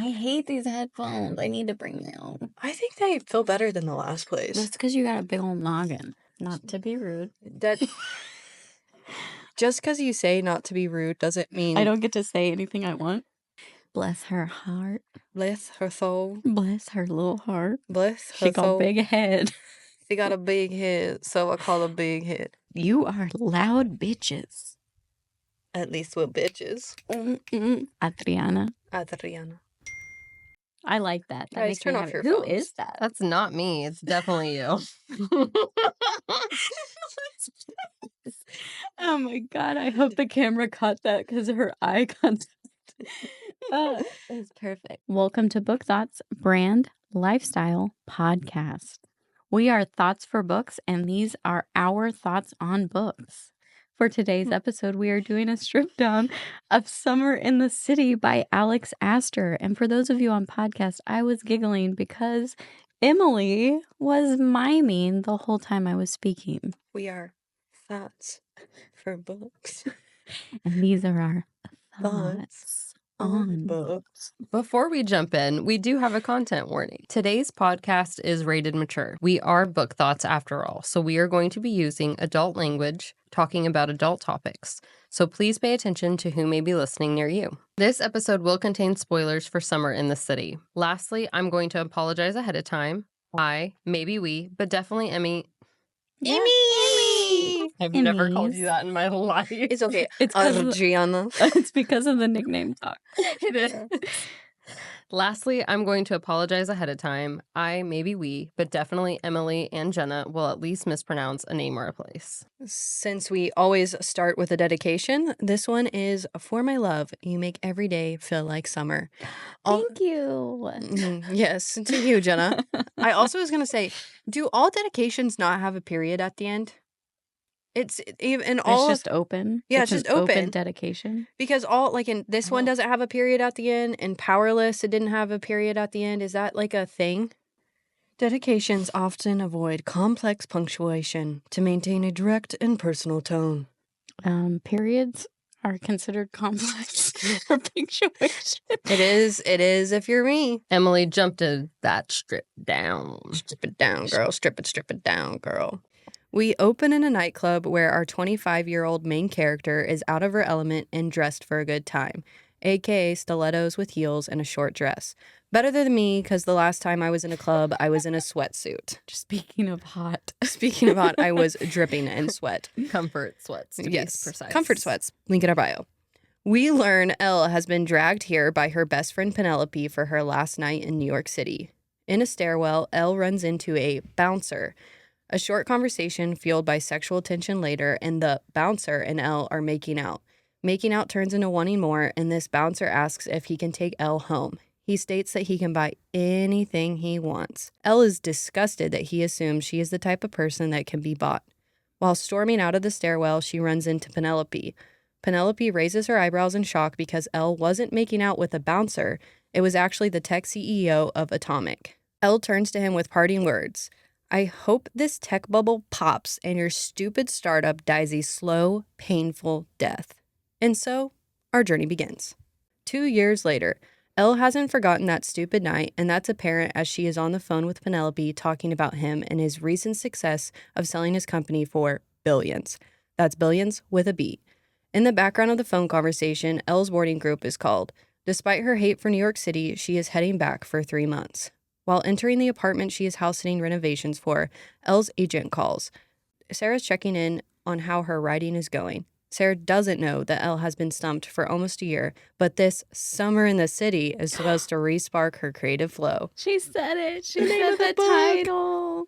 I hate these headphones. I need to bring my own. I think they feel better than the last place. That's because you got a big old noggin. Not to be rude. That just because you say not to be rude doesn't mean I don't get to say anything I want. Bless her heart. bless her soul. Bless her little heart. Bless her She got a soul. big head. She got a big head, so I call her big head. You are loud bitches. At least we're bitches. Adriana. Adriana. I like that. Guys, makes turn me off happy. your Who phones. is that? That's not me. It's definitely you. Oh my God. I hope the camera caught that because her eye contact. It's perfect. Welcome to Book Thots Brand Lifestyle Podcast. We are Thoughts for Books, and these are our thoughts on books. For today's episode, we are doing a strip down of Summer in the City by Alex Aster. And for those of you on podcast, I was giggling because Emily was miming the whole time I was speaking. We are thoughts for books. And these are our Thoughts thoughts on books. Before we jump in, we do have a content warning. Today's podcast is rated mature. We are Book Thots after all, so we are going to be using adult language, talking about adult topics. So please pay attention to who may be listening near you. This episode will contain spoilers for Summer in the City. Lastly, I'm going to apologize ahead of time. Maybe we, but definitely Emmy. I've never called you that in my life. It's okay. It's 'cause of- Adriana. It's because of the nickname talk. It is. Lastly, I'm going to apologize ahead of time. Maybe we, but definitely Emily and Jenna will at least mispronounce a name or a place. Since we always start with a dedication, this one is For My Love. You make every day feel like summer. Thank you. Yes, to you, Jenna. I also was going to say, do all dedications not have a period at the end? It's even all It's just open. Yeah, it's an just open. dedication. because all like in this one doesn't have a period at the end. In Powerless, it didn't have a period at the end. Is that like a thing? Dedications often avoid complex punctuation to maintain a direct and personal tone. Periods are considered complex for punctuation. It is if you're me. Emily jumped to that strip down. Strip it down, girl. Strip it down, girl. We open in a nightclub where our 25-year-old main character is out of her element and dressed for a good time, aka stilettos with heels and a short dress. Better than me, because the last time I was in a club, I was in a sweatsuit. Speaking of hot. Speaking of hot, I was dripping in sweat. Comfort sweats, to be precise. Comfort sweats. Link in our bio. We learn Elle has been dragged here by her best friend Penelope for her last night in New York City. In a stairwell, Elle runs into a bouncer. A short conversation fueled by sexual tension later, and the bouncer and Elle are making out. Making out turns into wanting more, and this bouncer asks if he can take Elle home. He states that he can buy anything he wants. Elle is disgusted that he assumes she is the type of person that can be bought. While storming out of the stairwell, she runs into Penelope. Penelope raises her eyebrows in shock because Elle wasn't making out with a bouncer. It was actually the tech CEO of Atomic. Elle turns to him with parting words. I hope this tech bubble pops and your stupid startup dies a slow, painful death. And so, our journey begins. 2 years later, Elle hasn't forgotten that stupid night, and that's apparent as she is on the phone with Penelope talking about him and his recent success of selling his company for billions. That's billions with a B. In the background of the phone conversation, Elle's boarding group is called. Despite her hate for New York City, she is heading back for 3 months. While entering the apartment she is house-sitting renovations for, Elle's agent calls. Sarah's checking in on how her writing is going. Sarah doesn't know that Elle has been stumped for almost a year, but this Summer in the City is supposed to re-spark her creative flow. She said it. She said the title.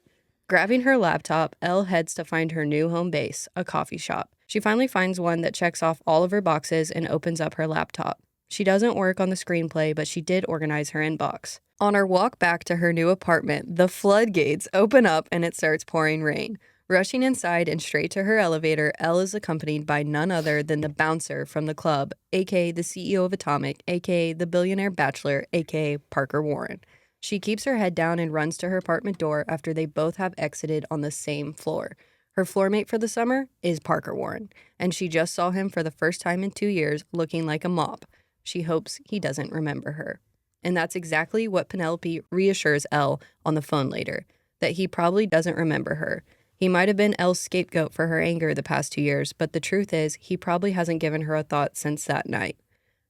Grabbing her laptop, Elle heads to find her new home base, a coffee shop. She finally finds one that checks off all of her boxes and opens up her laptop. She doesn't work on the screenplay, but she did organize her inbox. On her walk back to her new apartment, the floodgates open up and it starts pouring rain. Rushing inside and straight to her elevator, Elle is accompanied by none other than the bouncer from the club, aka the CEO of Atomic, aka the billionaire bachelor, aka Parker Warren. She keeps her head down and runs to her apartment door after they both have exited on the same floor. Her floor mate for the summer is Parker Warren, and she just saw him for the first time in 2 years looking like a mop. She hopes he doesn't remember her. And that's exactly what Penelope reassures Elle on the phone later, that he probably doesn't remember her. He might have been Elle's scapegoat for her anger the past 2 years, but the truth is he probably hasn't given her a thought since that night.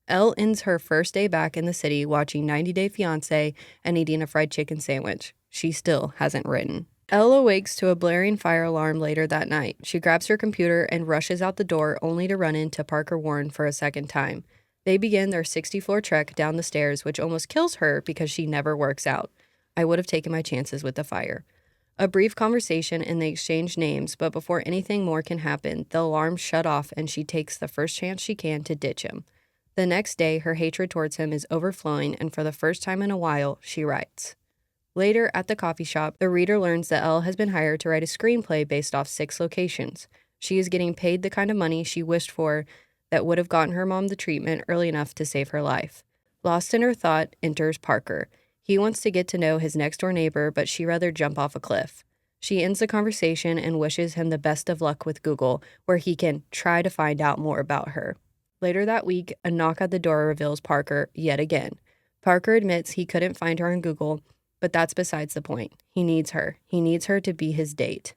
Elle ends her first day back in the city watching 90 Day Fiancé and eating a fried chicken sandwich. She still hasn't written. Elle awakes to a blaring fire alarm later that night. She grabs her computer and rushes out the door only to run into Parker Warren for a second time. They begin their 60-floor trek down the stairs, which almost kills her because she never works out. I would have taken my chances with the fire. A brief conversation and they exchange names, but before anything more can happen, the alarm shut off and she takes the first chance she can to ditch him. The next day, her hatred towards him is overflowing, and for the first time in a while, she writes. Later, at the coffee shop, the reader learns that Elle has been hired to write a screenplay based off 6 locations. She is getting paid the kind of money she wished for that would have gotten her mom the treatment early enough to save her life. Lost in her thought, enters Parker. He wants to get to know his next-door neighbor, but she'd rather jump off a cliff. She ends the conversation and wishes him the best of luck with Google, where he can try to find out more about her. Later that week, a knock at the door reveals Parker yet again. Parker admits he couldn't find her on Google, but that's besides the point. He needs her. He needs her to be his date.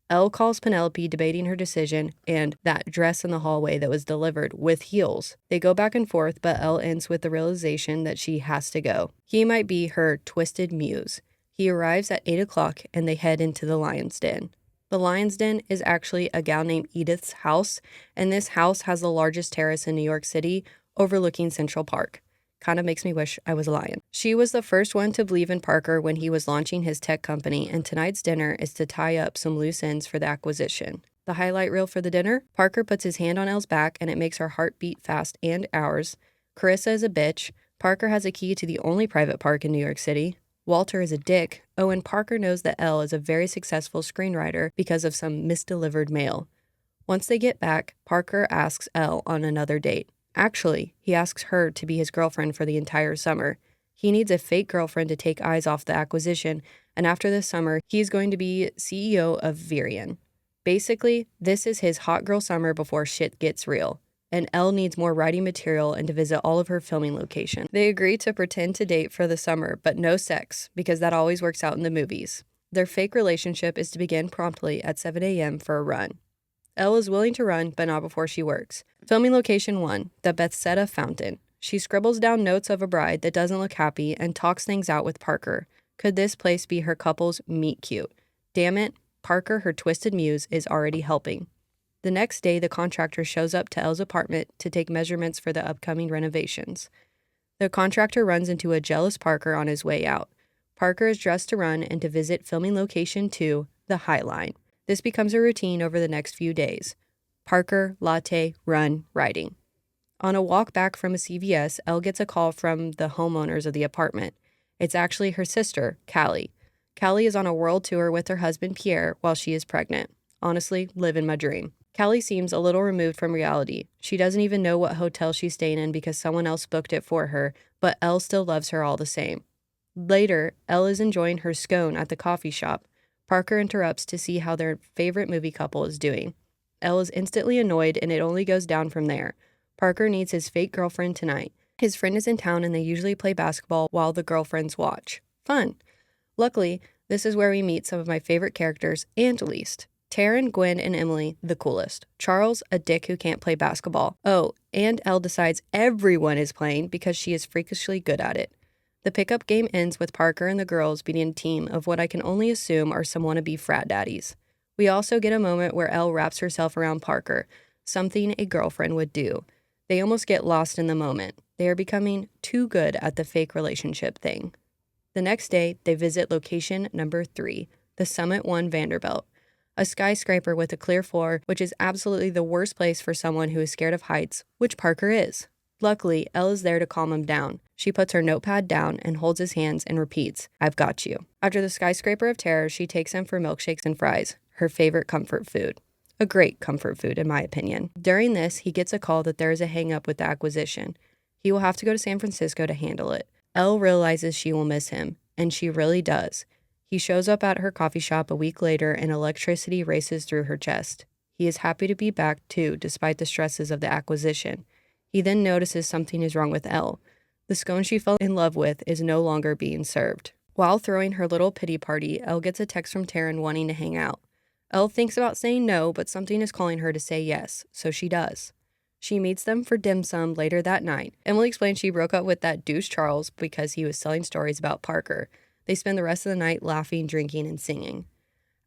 Elle calls Penelope, debating her decision and that dress in the hallway that was delivered with heels. They go back and forth, but Elle ends with the realization that she has to go. He might be her twisted muse. He arrives at 8 o'clock and they head into the lion's den. The lion's den is actually a gal named Edith's house, and this house has the largest terrace in New York City, overlooking Central Park. Kind of makes me wish I was a lion. She was the first one to believe in Parker when he was launching his tech company, and tonight's dinner is to tie up some loose ends for the acquisition. The highlight reel for the dinner? Parker puts his hand on Elle's back, and it makes her heart beat fast and ours. Carissa is a bitch. Parker has a key to the only private park in New York City. Walter is a dick. Oh, and Parker knows that Elle is a very successful screenwriter because of some misdelivered mail. Once they get back, Parker asks Elle on another date. Actually, he asks her to be his girlfriend for the entire summer. He needs a fake girlfriend to take eyes off the acquisition, and after this summer, he's going to be CEO of Virion. Basically, this is his hot girl summer before shit gets real, and Elle needs more writing material and to visit all of her filming locations. They agree to pretend to date for the summer, but no sex, because that always works out in the movies. Their fake relationship is to begin promptly at 7 a.m. for a run. Elle is willing to run, but not before she works. Filming location 1, the Bethesda Fountain. She scribbles down notes of a bride that doesn't look happy and talks things out with Parker. Could this place be her couple's meet cute? Damn it, Parker, her twisted muse, is already helping. The next day, the contractor shows up to Elle's apartment to take measurements for the upcoming renovations. The contractor runs into a jealous Parker on his way out. Parker is dressed to run and to visit filming location 2, the High Line. This becomes a routine over the next few days. Parker, latte, run, writing. On a walk back from a CVS, Elle gets a call from the homeowners of the apartment. It's actually her sister, Callie. Callie is on a world tour with her husband, Pierre, while she is pregnant. Honestly, living my dream. Callie seems a little removed from reality. She doesn't even know what hotel she's staying in because someone else booked it for her, but Elle still loves her all the same. Later, Elle is enjoying her scone at the coffee shop. Parker interrupts to see how their favorite movie couple is doing. Elle is instantly annoyed, and it only goes down from there. Parker needs his fake girlfriend tonight. His friend is in town, and they usually play basketball while the girlfriends watch. Fun. Luckily, this is where we meet some of my favorite characters and least. Taryn, Gwen, and Emily, the coolest. Charles, a dick who can't play basketball. Oh, and Elle decides everyone is playing because she is freakishly good at it. The pickup game ends with Parker and the girls beating a team of what I can only assume are some wannabe frat daddies. We also get a moment where Elle wraps herself around Parker, something a girlfriend would do. They almost get lost in the moment. They are becoming too good at the fake relationship thing. The next day, they visit location number 3, the Summit 1 Vanderbilt, a skyscraper with a clear floor, which is absolutely the worst place for someone who is scared of heights, which Parker is. Luckily, Elle is there to calm him down. She puts her notepad down and holds his hands and repeats, "I've got you." After the skyscraper of terror, she takes him for milkshakes and fries, her favorite comfort food. A great comfort food, in my opinion. During this, he gets a call that there is a hang-up with the acquisition. He will have to go to San Francisco to handle it. Elle realizes she will miss him, and she really does. He shows up at her coffee shop a week later, and electricity races through her chest. He is happy to be back, too, despite the stresses of the acquisition. He then notices something is wrong with Elle. The scone she fell in love with is no longer being served. While throwing her little pity party, Elle gets a text from Taryn wanting to hang out. Elle thinks about saying no, but something is calling her to say yes, so she does. She meets them for dim sum later that night. Emily explains she broke up with that douche Charles because he was selling stories about Parker. They spend the rest of the night laughing, drinking, and singing.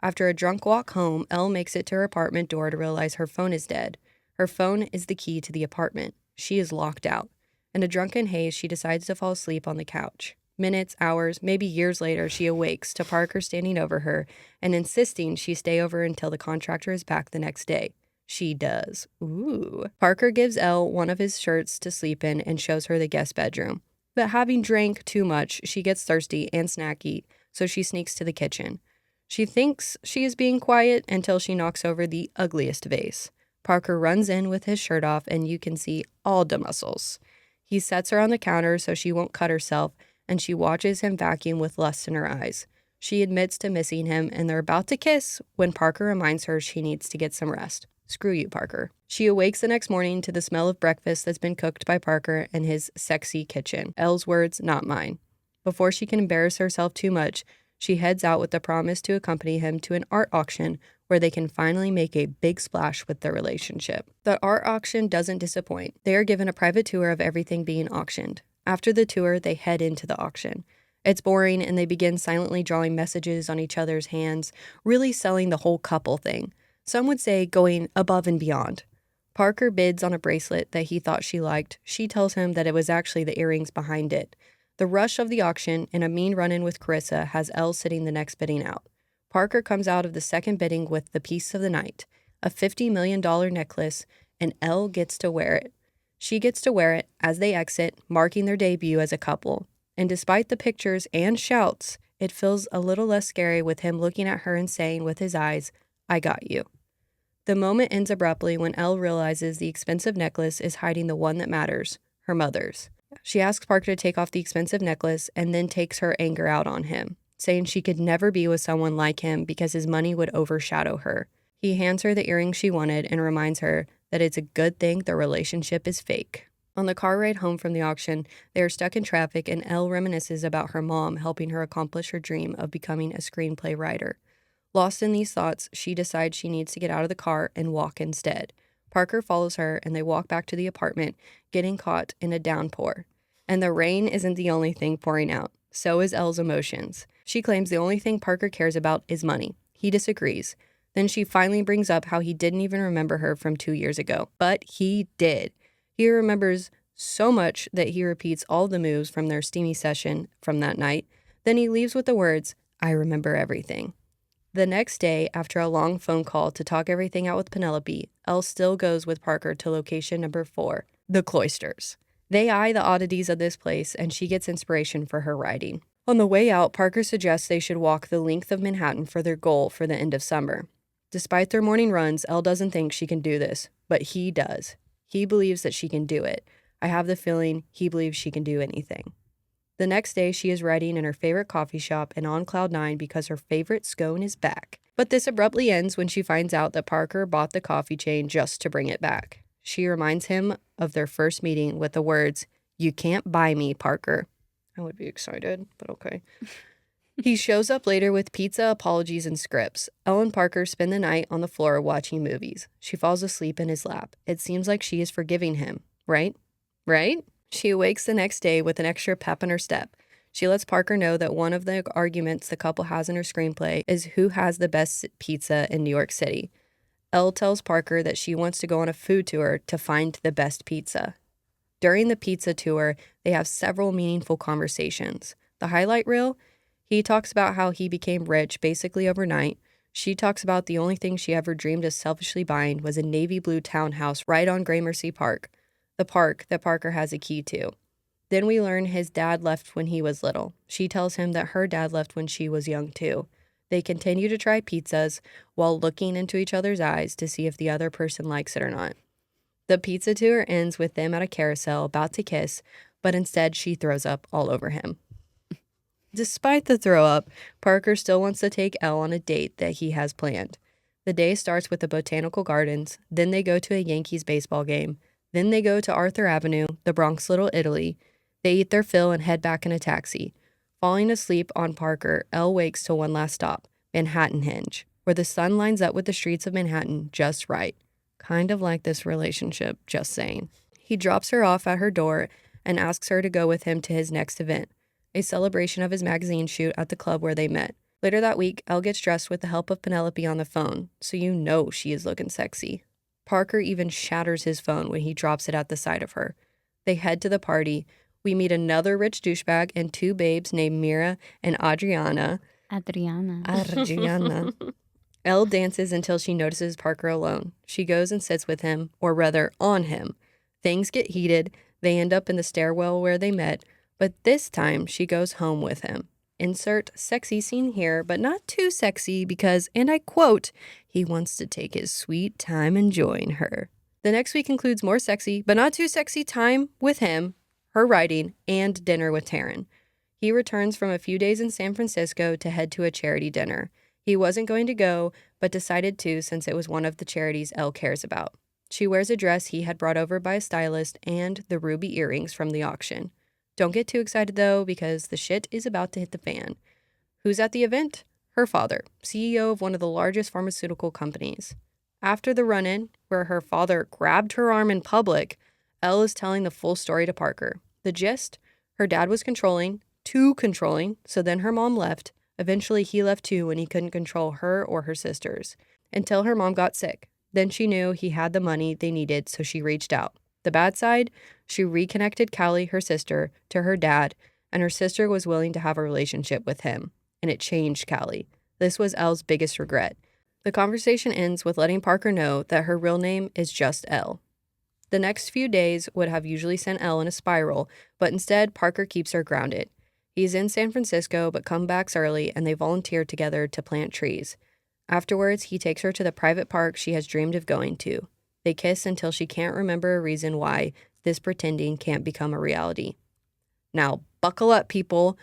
After a drunk walk home, Elle makes it to her apartment door to realize her phone is dead. Her phone is the key to the apartment. She is locked out. In a drunken haze, she decides to fall asleep on the couch. Minutes, hours, maybe years later, she awakes to Parker standing over her and insisting she stay over until the contractor is back the next day. She does. Ooh. Parker gives Elle one of his shirts to sleep in and shows her the guest bedroom. But having drank too much, she gets thirsty and snacky, so she sneaks to the kitchen. She thinks she is being quiet until she knocks over the ugliest vase. Parker runs in with his shirt off and you can see all the muscles. He sets her on the counter so she won't cut herself, and she watches him vacuum with lust in her eyes. She admits to missing him, and they're about to kiss when Parker reminds her she needs to get some rest. Screw you, Parker. She awakes the next morning to the smell of breakfast that's been cooked by Parker in his sexy kitchen. Elle's words, not mine. Before she can embarrass herself too much, she heads out with the promise to accompany him to an art auction where they can finally make a big splash with their relationship. The art auction doesn't disappoint. They are given a private tour of everything being auctioned. After the tour, they head into the auction. It's boring, and they begin silently drawing messages on each other's hands, really selling the whole couple thing. Some would say going above and beyond. Parker bids on a bracelet that he thought she liked. She tells him that it was actually the earrings behind it. The rush of the auction and a mean run-in with Carissa has Elle sitting the next bidding out. Parker comes out of the second bidding with the piece of the night, a $50 million necklace, and Elle gets to wear it. She gets to wear it as they exit, marking their debut as a couple. And despite the pictures and shouts, it feels a little less scary with him looking at her and saying with his eyes, I got you. The moment ends abruptly when Elle realizes the expensive necklace is hiding the one that matters, her mother's. She asks Parker to take off the expensive necklace and then takes her anger out on him, saying she could never be with someone like him because his money would overshadow her. He hands her the earrings she wanted and reminds her that it's a good thing their relationship is fake. On the car ride home from the auction, they are stuck in traffic and Elle reminisces about her mom helping her accomplish her dream of becoming a screenplay writer. Lost in these thoughts, she decides she needs to get out of the car and walk instead. Parker follows her and they walk back to the apartment, getting caught in a downpour. And the rain isn't the only thing pouring out. So is Elle's emotions. She claims the only thing Parker cares about is money. He disagrees. Then she finally brings up how he didn't even remember her from 2 years ago. But he did. He remembers so much that he repeats all the moves from their steamy session from that night. Then he leaves with the words, I remember everything. The next day, after a long phone call to talk everything out with Penelope, Elle still goes with Parker to location number 4, the cloisters. They eye the oddities of this place, and she gets inspiration for her writing. On the way out, Parker suggests they should walk the length of Manhattan for their goal for the end of summer. Despite their morning runs, Elle doesn't think she can do this, but he does. He believes that she can do it. I have the feeling he believes she can do anything. The next day, she is writing in her favorite coffee shop and on cloud 9 because her favorite scone is back. But this abruptly ends when she finds out that Parker bought the coffee chain just to bring it back. She reminds him of their first meeting with the words, "You can't buy me, Parker." I would be excited, but okay. He shows up later with pizza, apologies, and scripts. Elle and Parker spend the night on the floor watching movies. She falls asleep in his lap. It seems like she is forgiving him, right? Right? She awakes the next day with an extra pep in her step. She lets Parker know that one of the arguments the couple has in her screenplay is who has the best pizza in New York City. Elle tells Parker that she wants to go on a food tour to find the best pizza. During the pizza tour, they have several meaningful conversations. The highlight reel? He talks about how he became rich basically overnight. She talks about the only thing she ever dreamed of selfishly buying was a navy blue townhouse right on Gramercy Park, the park that Parker has a key to. Then we learn his dad left when he was little. She tells him that her dad left when she was young too. They continue to try pizzas while looking into each other's eyes to see if the other person likes it or not. The pizza tour ends with them at a carousel about to kiss, but instead she throws up all over him. Despite the throw up, Parker still wants to take Elle on a date that he has planned. The day starts with the botanical gardens, then they go to a Yankees baseball game, then they go to Arthur Avenue, the Bronx Little Italy, They eat their fill and head back in a taxi. Falling asleep on Parker, Elle wakes to one last stop, Manhattan Hinge, where the sun lines up with the streets of Manhattan just right. Kind of like this relationship, just saying. He drops her off at her door and asks her to go with him to his next event, a celebration of his magazine shoot at the club where they met. Later that week, Elle gets dressed with the help of Penelope on the phone, so you know she is looking sexy. Parker even shatters his phone when he drops it at the side of her. They head to the party. We meet another rich douchebag and two babes named Mira and Adriana. Adriana. Elle dances until she notices Parker alone. She goes and sits with him, or rather, on him. Things get heated. They end up in the stairwell where they met, but this time she goes home with him. Insert sexy scene here, but not too sexy because, and I quote, he wants to take his sweet time enjoying her. The next week includes more sexy, but not too sexy time with him, her writing, and dinner with Taryn. He returns from a few days in San Francisco to head to a charity dinner. He wasn't going to go, but decided to since it was one of the charities Elle cares about. She wears a dress he had brought over by a stylist and the ruby earrings from the auction. Don't get too excited, though, because the shit is about to hit the fan. Who's at the event? Her father, CEO of one of the largest pharmaceutical companies. After the run-in, where her father grabbed her arm in public, Elle is telling the full story to Parker. The gist? Her dad was controlling, too controlling, so then her mom left. Eventually, he left too when he couldn't control her or her sisters. Until her mom got sick. Then she knew he had the money they needed, so she reached out. The bad side? She reconnected Callie, her sister, to her dad, and her sister was willing to have a relationship with him. And it changed Callie. This was Elle's biggest regret. The conversation ends with letting Parker know that her real name is just Elle. The next few days would have usually sent Elle in a spiral, but instead Parker keeps her grounded. He's in San Francisco, but comes back early, and they volunteer together to plant trees. Afterwards, he takes her to the private park she has dreamed of going to. They kiss until she can't remember a reason why this pretending can't become a reality. Now, buckle up, people.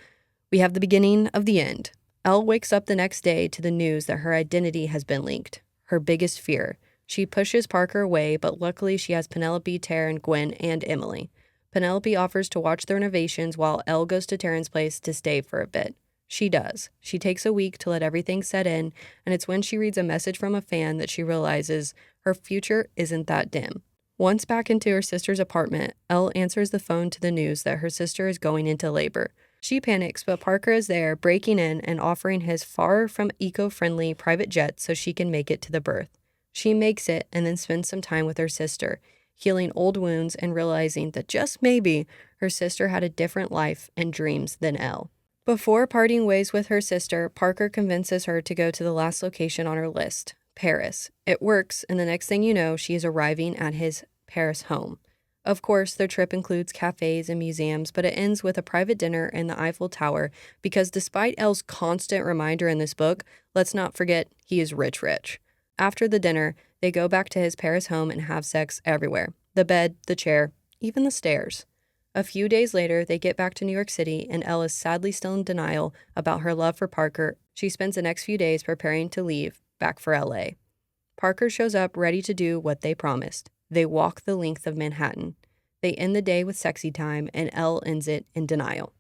We have the beginning of the end. Elle wakes up the next day to the news that her identity has been leaked. Her biggest fear. She pushes Parker away, but luckily she has Penelope, Taryn, Gwen, and Emily. Penelope offers to watch the renovations while Elle goes to Taryn's place to stay for a bit. She does. She takes a week to let everything set in, and it's when she reads a message from a fan that she realizes her future isn't that dim. Once back into her sister's apartment, Elle answers the phone to the news that her sister is going into labor. She panics, but Parker is there, breaking in and offering his far from eco-friendly private jet so she can make it to the birth. She makes it and then spends some time with her sister, healing old wounds and realizing that just maybe her sister had a different life and dreams than Elle. Before parting ways with her sister, Parker convinces her to go to the last location on her list, Paris. It works, and the next thing you know, she is arriving at his Paris home. Of course, their trip includes cafes and museums, but it ends with a private dinner in the Eiffel Tower because despite Elle's constant reminder in this book, let's not forget he is rich. After the dinner, they go back to his Paris home and have sex everywhere. The bed, the chair, even the stairs. A few days later, they get back to New York City, and Elle is sadly still in denial about her love for Parker. She spends the next few days preparing to leave, back for LA. Parker shows up ready to do what they promised. They walk the length of Manhattan. They end the day with sexy time, and Elle ends it in denial.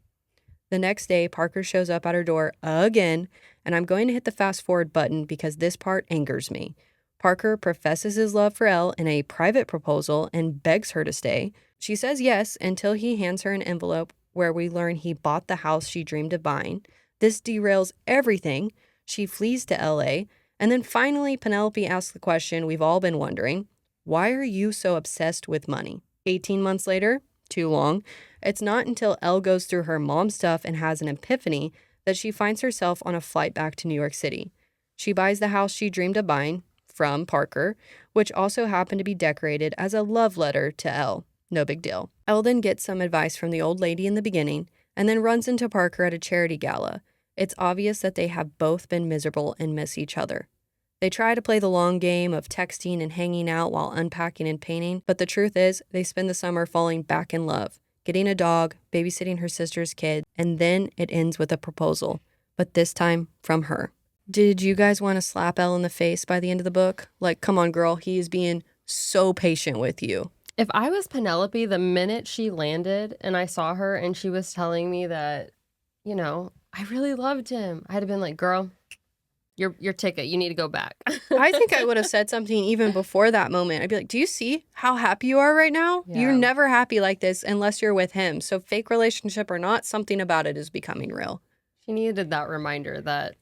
The next day, Parker shows up at her door again, and I'm going to hit the fast forward button because this part angers me. Parker professes his love for Elle in a private proposal and begs her to stay. She says yes until he hands her an envelope where we learn he bought the house she dreamed of buying. This derails everything. She flees to LA. And then finally, Penelope asks the question we've all been wondering. Why are you so obsessed with money? 18 months later? Too long. It's not until Elle goes through her mom stuff and has an epiphany that she finds herself on a flight back to New York City. She buys the house she dreamed of buying from Parker, which also happened to be decorated as a love letter to Elle. No big deal. Elle then gets some advice from the old lady in the beginning and then runs into Parker at a charity gala. It's obvious that they have both been miserable and miss each other. They try to play the long game of texting and hanging out while unpacking and painting, but the truth is they spend the summer falling back in love, getting a dog, babysitting her sister's kid, and then it ends with a proposal, but this time from her. Did you guys want to slap Elle in the face by the end of the book? Like, come on, girl, he is being so patient with you. If I was Penelope, the minute she landed and I saw her and she was telling me that, you know, I really loved him, I'd have been like, girl, your ticket, you need to go back. I think I would have said something even before that moment. I'd be like, do you see how happy you are right now? Yeah. You're never happy like this unless you're with him. So fake relationship or not, something about it is becoming real. She needed that reminder that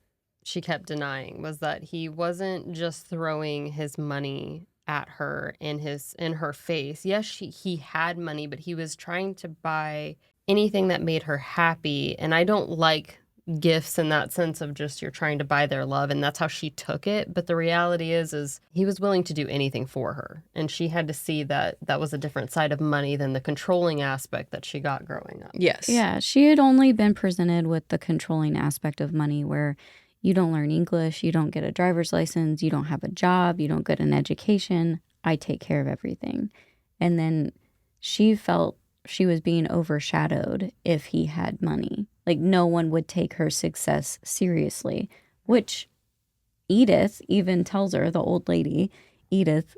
she kept denying, was that he wasn't just throwing his money at her in her face. Yes, he had money, but he was trying to buy anything that made her happy. And I don't like gifts in that sense of just you're trying to buy their love, and that's how she took it. But the reality is he was willing to do anything for her, and she had to see that that was a different side of money than the controlling aspect that she got growing up. Yes. Yeah, she had only been presented with the controlling aspect of money where you don't learn English, you don't get a driver's license, you don't have a job, you don't get an education. I take care of everything. And then she felt she was being overshadowed if he had money. Like no one would take her success seriously, which Edith even tells her, the old lady, Edith,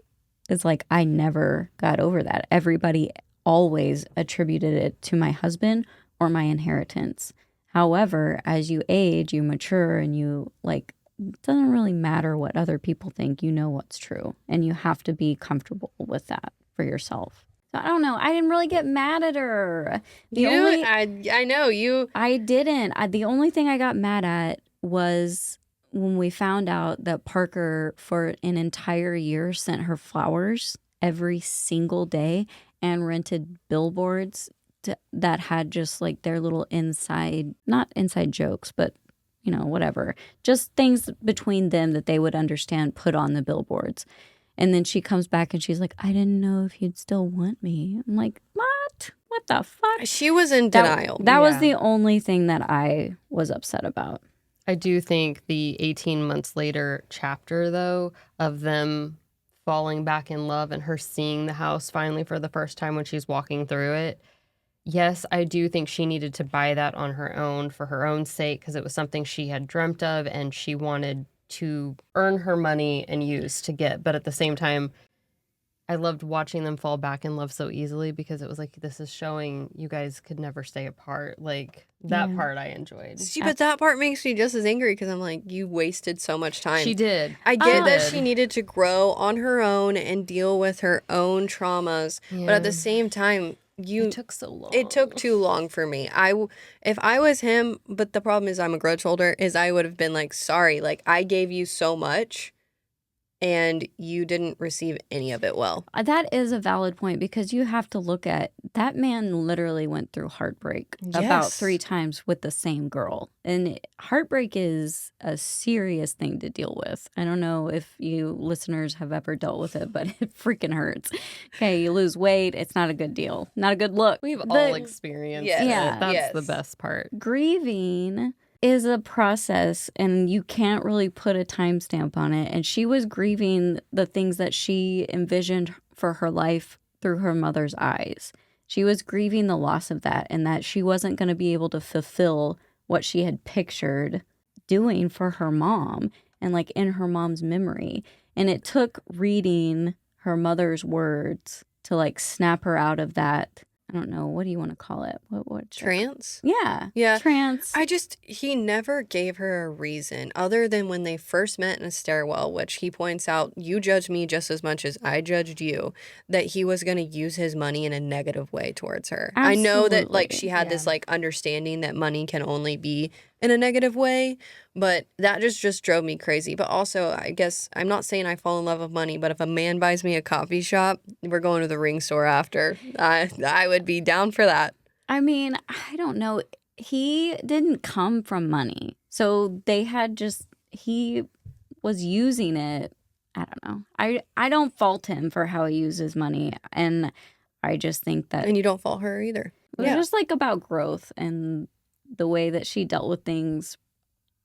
is like, I never got over that. Everybody always attributed it to my husband or my inheritance. However, as you age, you mature, and you like, it doesn't really matter what other people think. You know what's true, and you have to be comfortable with that for yourself. So I don't know. I didn't really get mad at her. I know you. I didn't. The only thing I got mad at was when we found out that Parker for an entire year sent her flowers every single day and rented billboards that had just like their little not inside jokes, but you know, whatever. Just things between them that they would understand put on the billboards. And then she comes back and she's like, I didn't know if you'd still want me. I'm like, what? What the fuck? She was in denial. That was the only thing that I was upset about. I do think the 18 months later chapter, though, of them falling back in love and her seeing the house finally for the first time when she's walking through it. Yes, I do think she needed to buy that on her own for her own sake, because it was something she had dreamt of and she wanted to earn her money and use to get. But at the same time, I loved watching them fall back in love so easily, because it was like, this is showing you guys could never stay apart. Like that part I enjoyed. See, but that part makes me just as angry, because I'm like, you wasted so much time. She did. I get that she needed to grow on her own and deal with her own traumas. Yeah. But at the same time, it took so long. It took too long for me. If I was him, but the problem is I'm a grudge holder, is I would have been like, sorry, like I gave you so much and you didn't receive any of it well. That is a valid point, because you have to look at that man literally went through heartbreak about Yes. 3 times with the same girl. And heartbreak is a serious thing to deal with. I don't know if you listeners have ever dealt with it, but it freaking hurts. Okay, you lose weight. It's not a good deal. Not a good look. We've all experienced Yes. it. Yeah. That's Yes. the best part. Grieving is a process, and you can't really put a timestamp on it. And she was grieving the things that she envisioned for her life through her mother's eyes. She was grieving the loss of that, and that she wasn't going to be able to fulfill what she had pictured doing for her mom and like in her mom's memory. And it took reading her mother's words to like snap her out of that. I don't know. What do you want to call it? What Trance? Yeah. Yeah. Trance. He never gave her a reason other than when they first met in a stairwell, which he points out, you judged me just as much as I judged you, that he was going to use his money in a negative way towards her. I know that like she had this like understanding that money can only be in a negative way, but that just drove me crazy. But also, I guess I'm not saying I fall in love with money, but if a man buys me a coffee shop, we're going to the ring store after. I would be down for that. I mean, I don't know. He didn't come from money. So he was using it. I don't know. I don't fault him for how he uses money. And I just think that And you don't fault her either. it was just like about growth, and the way that she dealt with things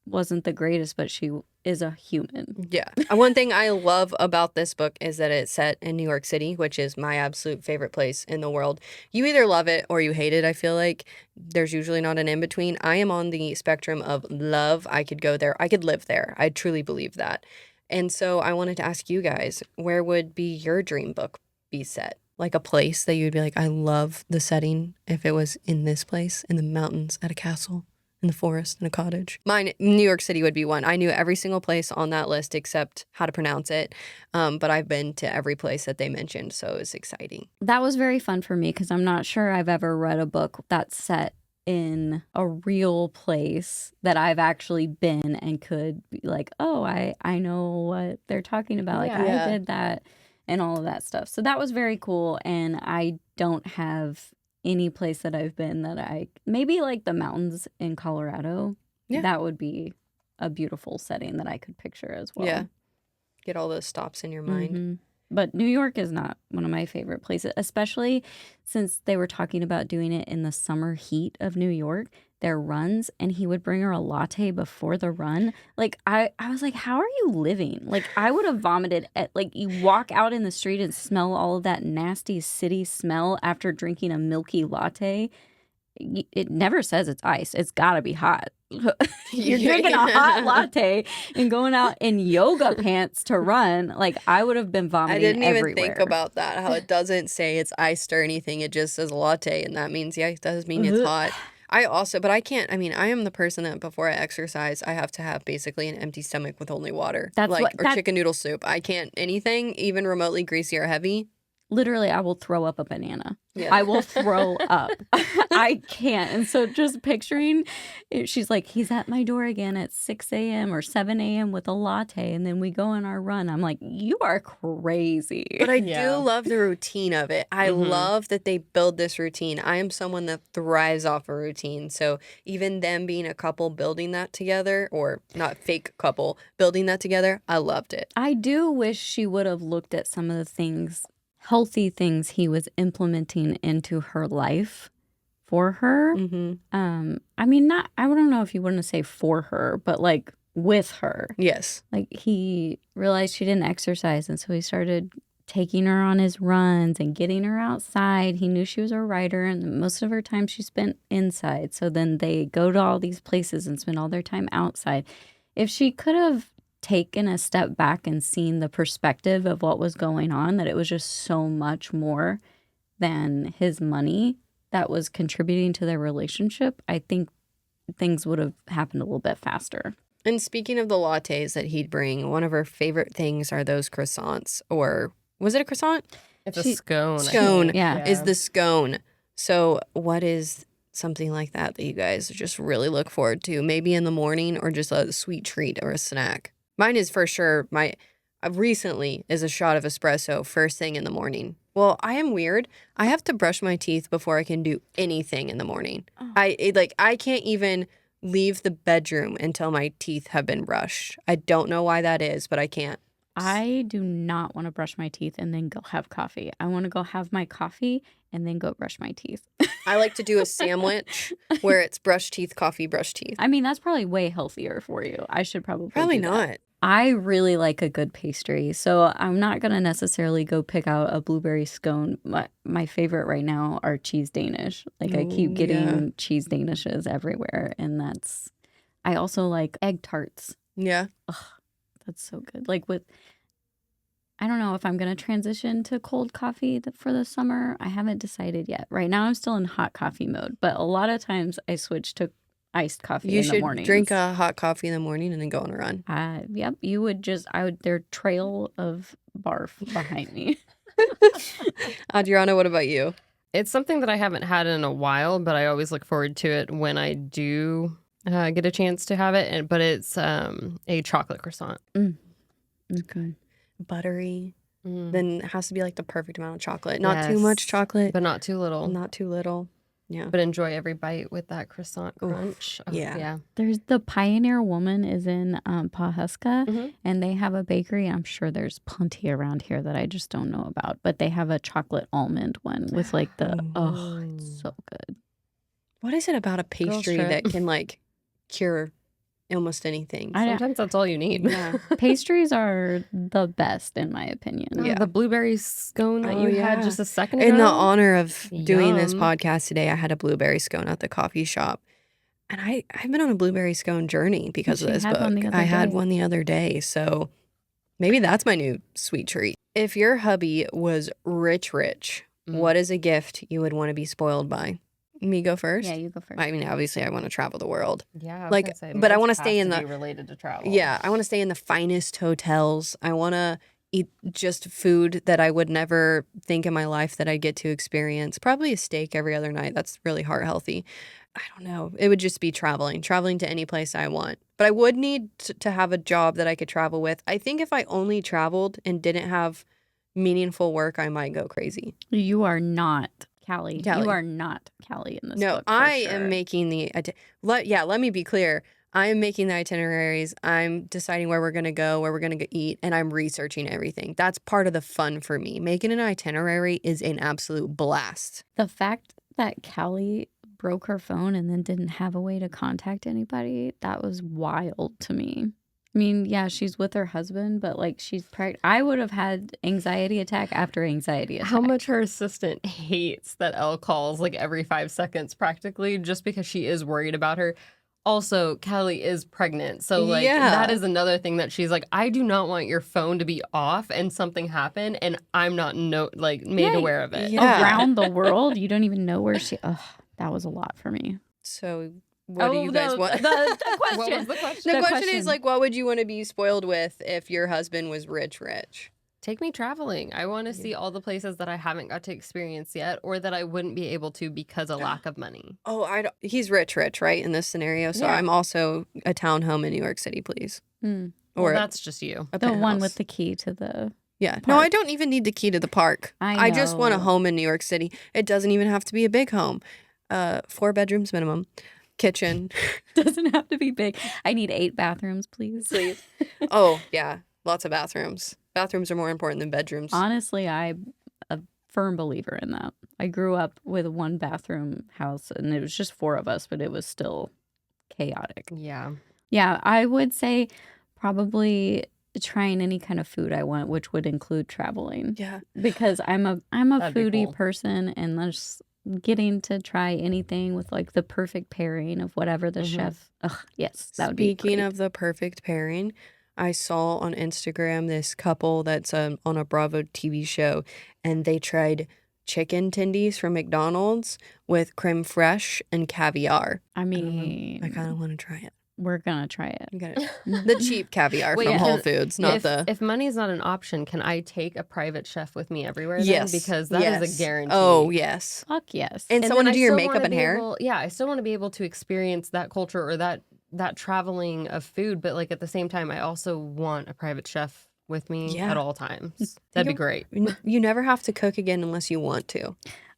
wasn't the greatest, but she is a human. Yeah. One thing I love about this book is that it's set in New York City, which is my absolute favorite place in the world. You either love it or you hate it, I feel like. There's usually not an in-between. I am on the spectrum of love. I could go there. I could live there. I truly believe that. And so I wanted to ask you guys, where would be your dream book be set? like a place that you'd be like, I love the setting if it was in this place, in the mountains, at a castle, in the forest, in a cottage? Mine, New York City would be one. I knew every single place on that list except how to pronounce it. But I've been to every place that they mentioned, so it was exciting. That was very fun for me because I'm not sure I've ever read a book that's set in a real place that I've actually been and could be like, oh, I know what they're talking about. Like, Yeah. I did that and all of that stuff. So that was very cool. And I don't have any place that I've been that maybe like the mountains in Colorado. Yeah. That would be a beautiful setting that I could picture as well. Yeah. Get all those stops in your mind. Mhm. But New York is not one of my favorite places, especially since they were talking about doing it in the summer heat of New York, their runs, and he would bring her a latte before the run. Like, I was like, how are you living? Like, I would have vomited like, you walk out in the street and smell all of that nasty city smell after drinking a milky latte. It never says it's ice. It's got to be hot. You're drinking a hot latte and going out in yoga pants to run. Like, I would have been vomiting I didn't even everywhere. think about that, how it doesn't say it's iced or anything. It just says latte, and that means, yeah, it does mean it's hot. But I can't, I mean, I am the person that before I exercise, I have to have basically an empty stomach with only water. Or chicken noodle soup. I can't, anything even remotely greasy or heavy. Literally, I will throw up a banana. Yeah. I will throw up. I can't. And so just picturing, she's like, he's at my door again at 6 a.m. or 7 a.m. with a latte. And then we go on our run. I'm like, you are crazy. But I do love the routine of it. I love that they build this routine. I am someone that thrives off a routine. So even them being a couple building that together, or not fake couple, building that together, I loved it. I do wish she would have looked at some of the things, healthy things he was implementing into her life for her. I mean, I don't know if you want to say for her, but like with her. Yes. Like, he realized she didn't exercise, and so he started taking her on his runs and getting her outside. He knew she was a writer, and most of her time she spent inside. So then they go to all these places and spend all their time outside. If she could have taken a step back and seen the perspective of what was going on, that it was just so much more than his money that was contributing to their relationship, I think things would have happened a little bit faster. And speaking of the lattes that he'd bring, one of her favorite things are those croissants. Or was it a croissant? It's a scone. Scone Yeah. is the scone. So what is something like that you guys just really look forward to? Maybe in the morning, or just a sweet treat or a snack? Mine is for sure, recently is a shot of espresso first thing in the morning. Well, I am weird. I have to brush my teeth before I can do anything in the morning. Oh. I can't even leave the bedroom until my teeth have been brushed. I don't know why that is, but I can't. I do not want to brush my teeth and then go have coffee. I want to go have my coffee and then go brush my teeth. I like to do a sandwich where it's brush teeth, coffee, brush teeth. I mean, that's probably way healthier for you. I should probably do not. that. I really like a good pastry, so I'm not going to necessarily go pick out a blueberry scone. My favorite right now are cheese Danish. Like, I keep getting cheese Danishes everywhere, and I also like egg tarts. Yeah. Ugh, that's so good. Like, I don't know if I'm going to transition to cold coffee for the summer. I haven't decided yet. Right now, I'm still in hot coffee mode, but a lot of times I switch to iced coffee in the morning. You should drink a hot coffee in the morning and then go on a run. Yep. Their trail of barf behind me. Adriana, what about you? It's something that I haven't had in a while, but I always look forward to it when I do get a chance to have it. But it's a chocolate croissant. Okay. Buttery. Then it has to be like the perfect amount of chocolate. Not too much chocolate. But not too little. Not too little. Yeah. But enjoy every bite with that croissant crunch. Oh, yeah. There's the Pioneer Woman is in Pawhuska, and they have a bakery. I'm sure there's plenty around here that I just don't know about. But they have a chocolate almond one with like it's so good. What is it about a pastry that can like cure almost anything? Sometimes that's all you need. Yeah. Pastries are the best in my opinion. Yeah. The blueberry scone that you had just a second ago. In the honor of doing this podcast today, I had a blueberry scone at the coffee shop. And I've been on a blueberry scone journey because of this book. I had one the other day. So maybe that's my new sweet treat. If your hubby was rich, what is a gift you would want to be spoiled by? Me go first? Yeah, you go first. I mean, obviously, I want to travel the world. Yeah, like, say, but I want to most stay have in to the be related to travel. Yeah, I want to stay in the finest hotels. I want to eat just food that I would never think in my life that I'd get to experience. Probably a steak every other night. That's really heart healthy. I don't know. It would just be traveling to any place I want. But I would need to have a job that I could travel with. I think if I only traveled and didn't have meaningful work, I might go crazy. You are not Callie. You are not Callie in this No, book. I am making let me be clear. I am making the itineraries. I'm deciding where we're going to go, where we're going to eat, and I'm researching everything. That's part of the fun for me. Making an itinerary is an absolute blast. The fact that Callie broke her phone and then didn't have a way to contact anybody, that was wild to me. I mean, yeah, she's with her husband, but like she's pregnant. I would have had anxiety attack after anxiety attack. How much her assistant hates that Elle calls like every 5 seconds practically just because she is worried about her. Also, Callie is pregnant. So like that is another thing that she's like, I do not want your phone to be off and something happen and I'm not made aware of it. Yeah. Around the world, you don't even know where she that was a lot for me. So what do you guys want? The question. What was the question? The question is like, what would you want to be spoiled with if your husband was rich? Take me traveling. I want to see all the places that I haven't got to experience yet or that I wouldn't be able to because of lack of money. Oh, he's rich, right, in this scenario. So I'm also a townhome in New York City, please. Or that's just you. The one with the key to the park. No, I don't even need the key to the park. I just want a home in New York City. It doesn't even have to be a big home. 4 bedrooms minimum. Kitchen. Doesn't have to be big. I need 8 bathrooms, please. Oh, yeah. Lots of bathrooms. Bathrooms are more important than bedrooms. Honestly, I'm a firm believer in that. I grew up with a 1 bathroom house and it was just 4 of us, but it was still chaotic. Yeah. Yeah, I would say probably trying any kind of food I want, which would include traveling. Yeah. Because I'm a That'd foodie cool. person and just getting to try anything with like the perfect pairing of whatever the chef. Yes, that would be Speaking great. of the perfect pairing, I saw on Instagram this couple that's on a Bravo TV show, and they tried chicken tendies from McDonald's with creme fraiche and caviar. I mean, I kind of want to try it. We're gonna try it. The cheap caviar from Whole Foods, not If money is not an option, can I take a private chef with me everywhere? Yes. Then? Because that is a guarantee. Oh, yes. Fuck yes. And someone to then do I your still makeup wanna and be hair? I still want to be able to experience that culture or that traveling of food. But like at the same time, I also want a private chef with me at all times. That'd be great. You never have to cook again unless you want to.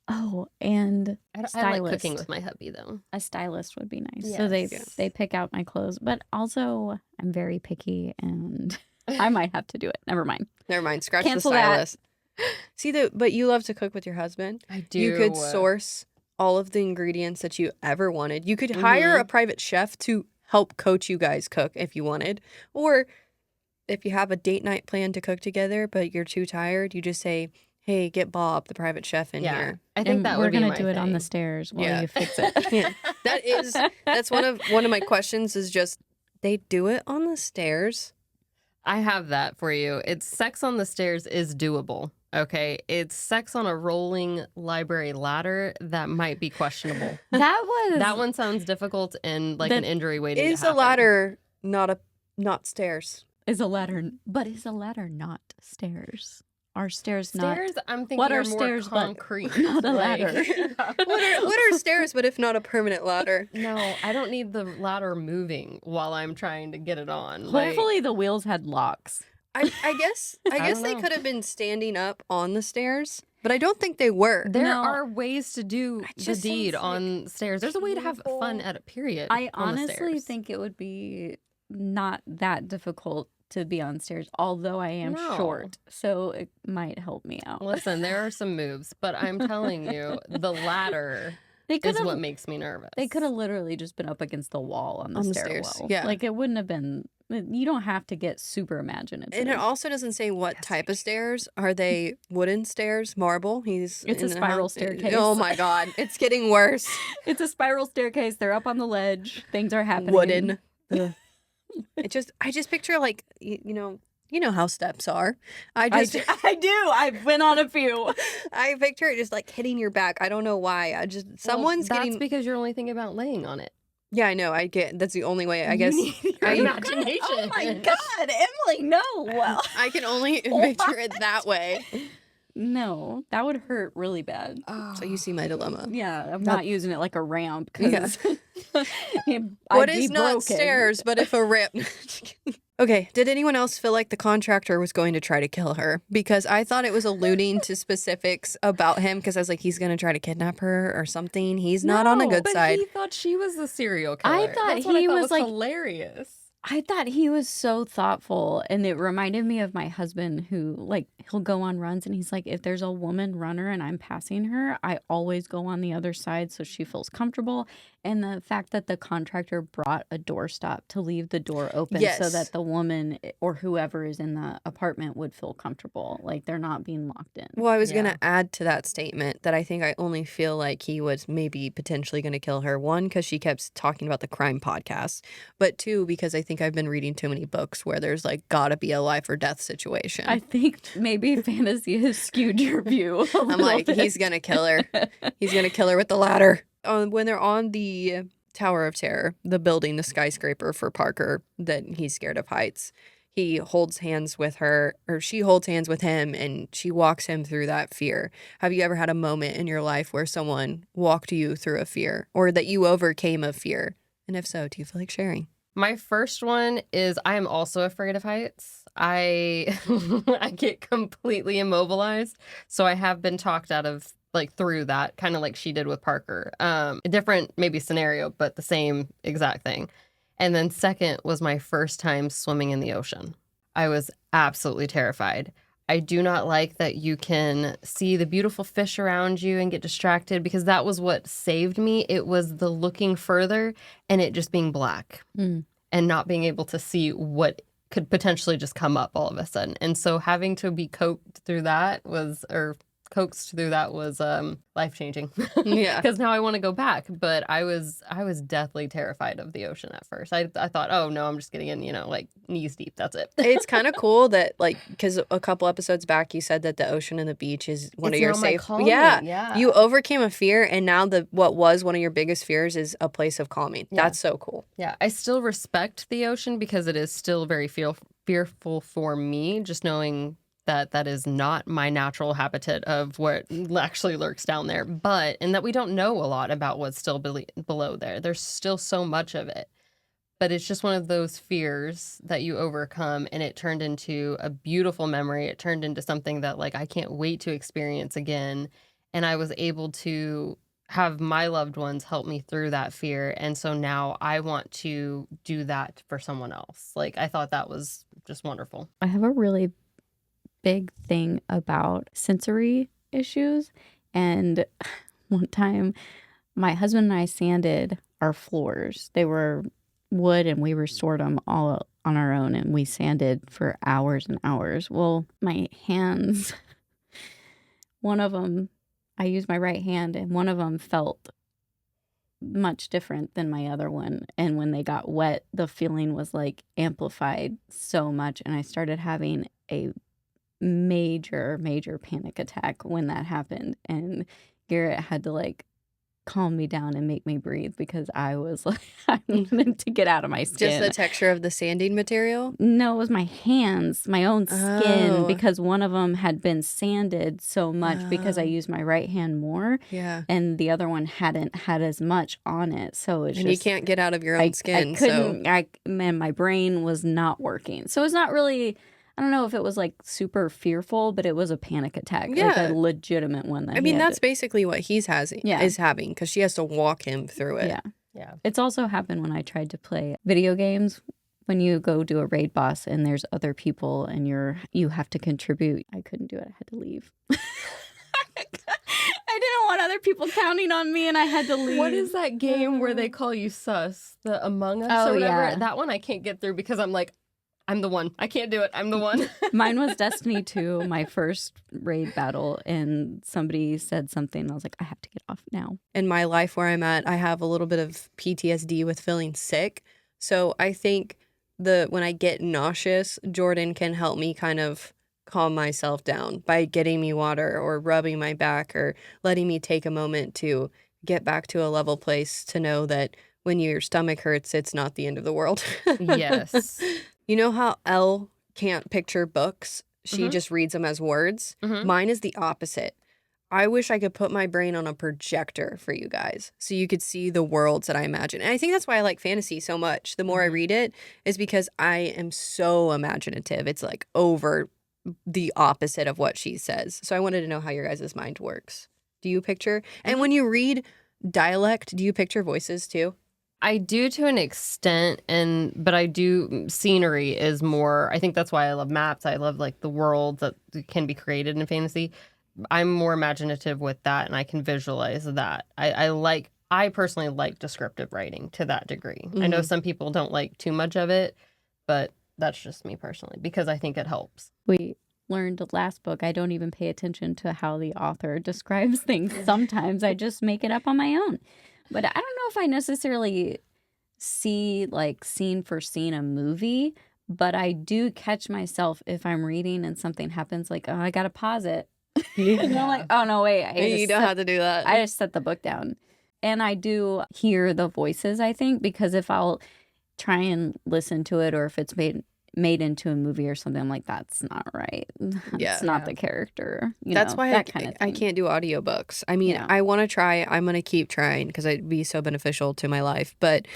Oh, and I like cooking with my hubby though. A stylist would be nice. Yes. So they pick out my clothes, but also I'm very picky and I might have to do it. Never mind. Scratch Cancel the stylist. See, but you love to cook with your husband. I do. You could source all of the ingredients that you ever wanted. You could hire a private chef to help coach you guys cook if you wanted. Or if you have a date night plan to cook together, but you're too tired, you just say, hey, get Bob, the private chef, in here. I think that we're would be gonna my do it on thing. the stairs while you fix it. Yeah. That's one of my questions is just, they do it on the stairs? I have that for you. It's sex on the stairs is doable. Okay, it's sex on a rolling library ladder that might be questionable. That one sounds difficult and like an injury waiting to happen. Is a ladder not stairs? Is a ladder not stairs? Are stairs not? I'm thinking what are more stairs concrete, but not a ladder? What are stairs but if not a permanent ladder? No, I don't need the ladder moving while I'm trying to get it on. Hopefully the wheels had locks. I guess they could have been standing up on the stairs, but I don't think they were. There are ways to do the deed on stairs. There's a way to have fun at a period. I honestly think it would be not that difficult to be on stairs, although I am short, so it might help me out. Listen, there are some moves, but I'm telling you, the ladder is what makes me nervous. They could have literally just been up against the wall on the stairwell. Stairs. Yeah. Like it wouldn't have been. You don't have to get super imaginative. And it also doesn't say what type of stairs. Are they wooden stairs, marble? It's a spiral staircase. Oh my God, it's getting worse. It's a spiral staircase. They're up on the ledge. Things are happening. Wooden. I just picture like You know how steps are. I do. I've been on a few. I picture it just like hitting your back. I don't know why. Someone's that's getting. because you're only thinking about laying on it. Yeah, I know. I get. That's the only way. I You guess. need your imagination. Oh my God, Emily, no. Well, I can only picture it that way. no, that would hurt really bad. So you see my dilemma. Yeah, I'm not using it like a ramp because What is not stairs, but if a ramp. Okay, did anyone else feel like the contractor was going to try to kill her? Because I thought it was alluding to specifics about him, because I was like, he's going to try to kidnap her or something. He's not on a good but side. he thought she was the serial killer. I thought That's what he I thought was, like- hilarious. I thought he was so thoughtful, and it reminded me of my husband who, like, he'll go on runs, and he's like, if there's a woman runner and I'm passing her, I always go on the other side so she feels comfortable. And the fact that the contractor brought a doorstop to leave the door open so Yes. that the woman or whoever is in the apartment would feel comfortable, like they're not being locked in. Well, I was going Yeah. to add to that statement that I think I only feel like he was maybe potentially going to kill her. One, because she kept talking about the crime podcast. But two, because I think I've been reading too many books where there's like gotta be a life or death situation. I think maybe fantasy has skewed your view. I'm like, he's going to kill her. He's going to kill her with the ladder. When they're on the Tower of Terror, the building, the skyscraper for Parker, that he's scared of heights, he holds hands with her, or she holds hands with him, and she walks him through that fear. Have you ever had a moment in your life where someone walked you through a fear, or that you overcame a fear? And if so, do you feel like sharing? My first one is I am also afraid of heights. I I get completely immobilized. So I have been talked out of like through that, kind of like she did with Parker. A different maybe scenario, but the same exact thing. And then second was my first time swimming in the ocean. I was absolutely terrified. I do not like that you can see the beautiful fish around you and get distracted, because that was what saved me. It was the looking further and it just being black and not being able to see what could potentially just come up all of a sudden. And so having to be coaxed through that was life-changing. Yeah. Because now I want to go back. But I was deathly terrified of the ocean at first. I thought, oh no, I'm just getting in, like knees deep. That's it. It's kind of cool that, like, because a couple episodes back you said that the ocean and the beach is one of your now my safe. calming, Yeah, you overcame a fear, and now what was one of your biggest fears is a place of calming. Yeah. That's so cool. Yeah, I still respect the ocean because it is still very fearful for me, just knowing that is not my natural habitat of what actually lurks down there. And that we don't know a lot about what's still below there. There's still so much of it. But it's just one of those fears that you overcome, and it turned into a beautiful memory. It turned into something that, like, I can't wait to experience again. And I was able to have my loved ones help me through that fear. And so now I want to do that for someone else. Like, I thought that was just wonderful. I have a really big thing about sensory issues. And one time my husband and I sanded our floors. They were wood and we restored them all on our own, and we sanded for hours and hours. Well, my hands, one of them, I used my right hand, and one of them felt much different than my other one. And when they got wet, the feeling was like amplified so much. And I started having a major panic attack when that happened. And Garrett had to like calm me down and make me breathe, because I was like, I wanted to get out of my skin. Just the texture of the sanding material? No, it was my hands, my own skin, Oh. because one of them had been sanded so much because I used my right hand more, Yeah. and the other one hadn't had as much on it. So it's And just, you can't get out of your own skin. I couldn't, man, my brain was not working. So it's not really, I don't know if it was like super fearful, but it was a panic attack, like Yeah. a legitimate one. That I mean, he had that's basically what he's having, because she has to walk him through it. yeah. Yeah. It's also happened when I tried to play video games. When you go do a raid boss and there's other people and you have to contribute. I couldn't do it. I had to leave. I didn't want other people counting on me, and I had to leave. What is that game where they call you sus? The Among Us Oh, or whatever? yeah. That one I can't get through because I'm like, I'm the one. I can't do it. I'm the one. Mine was Destiny 2, my first raid battle, and somebody said something, and I was like, I have to get off now. In my life where I'm at, I have a little bit of PTSD with feeling sick. So I think when I get nauseous, Jordan can help me kind of calm myself down by getting me water or rubbing my back or letting me take a moment to get back to a level place to know that when your stomach hurts, it's not the end of the world. Yes. You know how Elle can't picture books? She Mhm. just reads them as words. Mhm. Mine is the opposite. I wish I could put my brain on a projector for you guys so you could see the worlds that I imagine. And I think that's why I like fantasy so much. The more I read it is because I am so imaginative. It's like over the opposite of what she says. So I wanted to know how your guys' mind works. Do you picture? And when you read dialect, do you picture voices too? I do to an extent, but I do scenery is more. I think that's why I love maps. I love like the world that can be created in fantasy. I'm more imaginative with that, and I can visualize that. I personally like descriptive writing to that degree. I know some people don't like too much of it, but that's just me personally because I think it helps. We learned last book, I don't even pay attention to how the author describes things. Sometimes I just make it up on my own. But I don't know if I necessarily see like scene for scene a movie, but I do catch myself if I'm reading and something happens like, oh, I got to pause it. And I'm like, oh, no, wait. You don't have to do that. I just set the book down. And I do hear the voices, I think, because if I'll try and listen to it or if it's made into a movie or something, I'm like, that's not right. It's not the character. That's why that kind of I thing. can't do audiobooks. I mean, I want to try. I'm going to keep trying because it'd be so beneficial to my life. But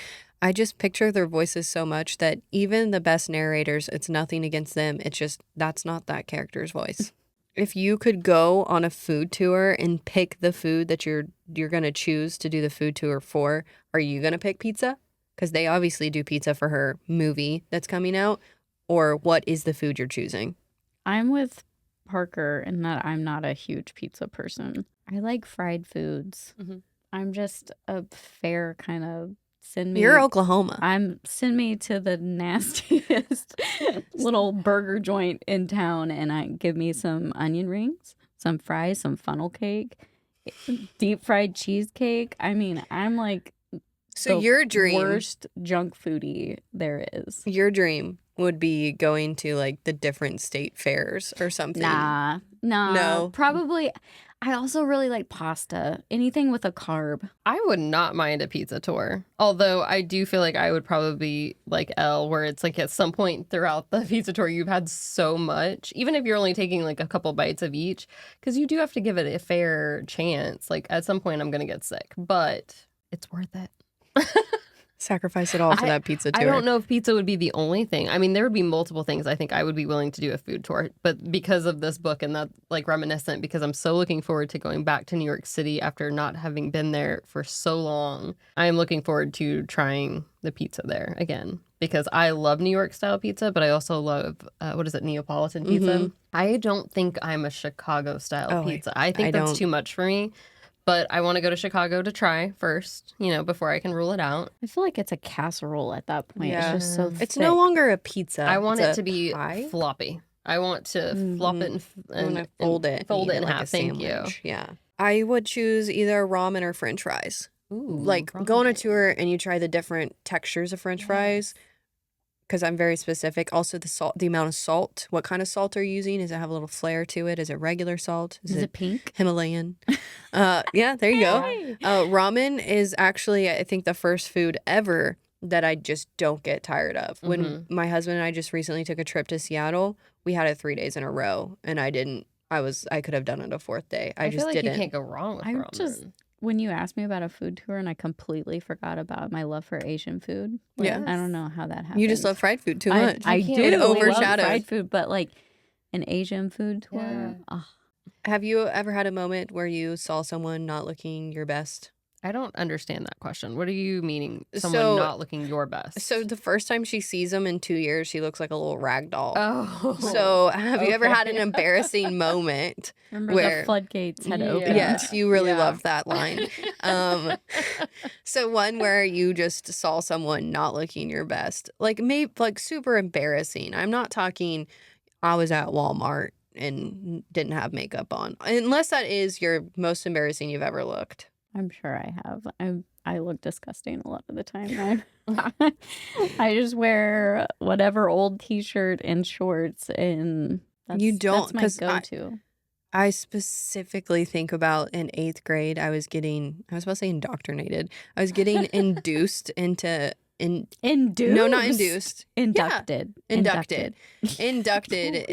I just picture their voices so much that even the best narrators, it's nothing against them. It's just that's not that character's voice. If you could go on a food tour and pick the food that you're going to choose to do the food tour for, are you going to pick pizza? Because they obviously do pizza for her movie that's coming out. Or what is the food you're choosing? I'm with Parker in that I'm not a huge pizza person. I like fried foods. I'm just a fair kind of send me. You're Oklahoma. Send me to the nastiest little burger joint in town and give me some onion rings, some fries, some funnel cake, deep fried cheesecake. I mean, I'm like so the your dream worst junk foodie there is. Your dream would be going to like the different state fairs or something. No. Probably. I also really like pasta. Anything with a carb. I would not mind a pizza tour. Although I do feel like I would probably be like Elle, where it's like at some point throughout the pizza tour, you've had so much, even if you're only taking like a couple bites of each, because you do have to give it a fair chance. Like at some point I'm going to get sick, but it's worth it. Sacrifice it all for that pizza tour. I don't know if pizza would be the only thing. I mean, there would be multiple things I think I would be willing to do a food tour. But because of this book and that like reminiscent, because I'm so looking forward to going back to New York City after not having been there for so long, I am looking forward to trying the pizza there again. Because I love New York style pizza, but I also love, Neapolitan pizza. I don't think I'm a Chicago style pizza. I think that's too much for me. But I want to go to Chicago to try first, before I can rule it out. I feel like it's a casserole at that point. Yeah. It's just so thick. It's no longer a pizza. I want it to be floppy. I want to flop it and fold it in like half. Thank you. Yeah. I would choose either ramen or French fries. Ooh, like go on a tour and you try the different textures of French fries. Because I'm very specific. Also, the amount of salt. What kind of salt are you using? Does it have a little flair to it? Is it regular salt? Is it pink? Himalayan. Yeah, there you go. Ramen is actually, I think, the first food ever that I just don't get tired of. When my husband and I just recently took a trip to Seattle, we had it 3 days in a row, and I could have done it a fourth day. I just feel like didn't. You can't go wrong with ramen. When you asked me about a food tour and I completely forgot about my love for Asian food. Yeah. I don't know how that happened. You just love fried food too much. I do. It love overshadowed fried food, but like an Asian food tour. Yeah. Oh. Have you ever had a moment where you saw someone not looking your best? I don't understand that question. What are you meaning? Someone not looking your best? So the first time she sees him in 2 years, she looks like a little rag doll. Oh. So have you ever had an embarrassing moment where the floodgates had opened? Yes, you really loved that line. So one where you just saw someone not looking your best, like maybe like super embarrassing. I'm not talking I was at Walmart and didn't have makeup on, unless that is your most embarrassing you've ever looked. I'm sure I have. I look disgusting a lot of the time. I just wear whatever old t-shirt and shorts, and You don't, that's my 'cause go-to. I specifically think about in 8th grade, I was about to say indoctrinated. I was getting induced into, Induced? no, not induced. Inducted. Inducted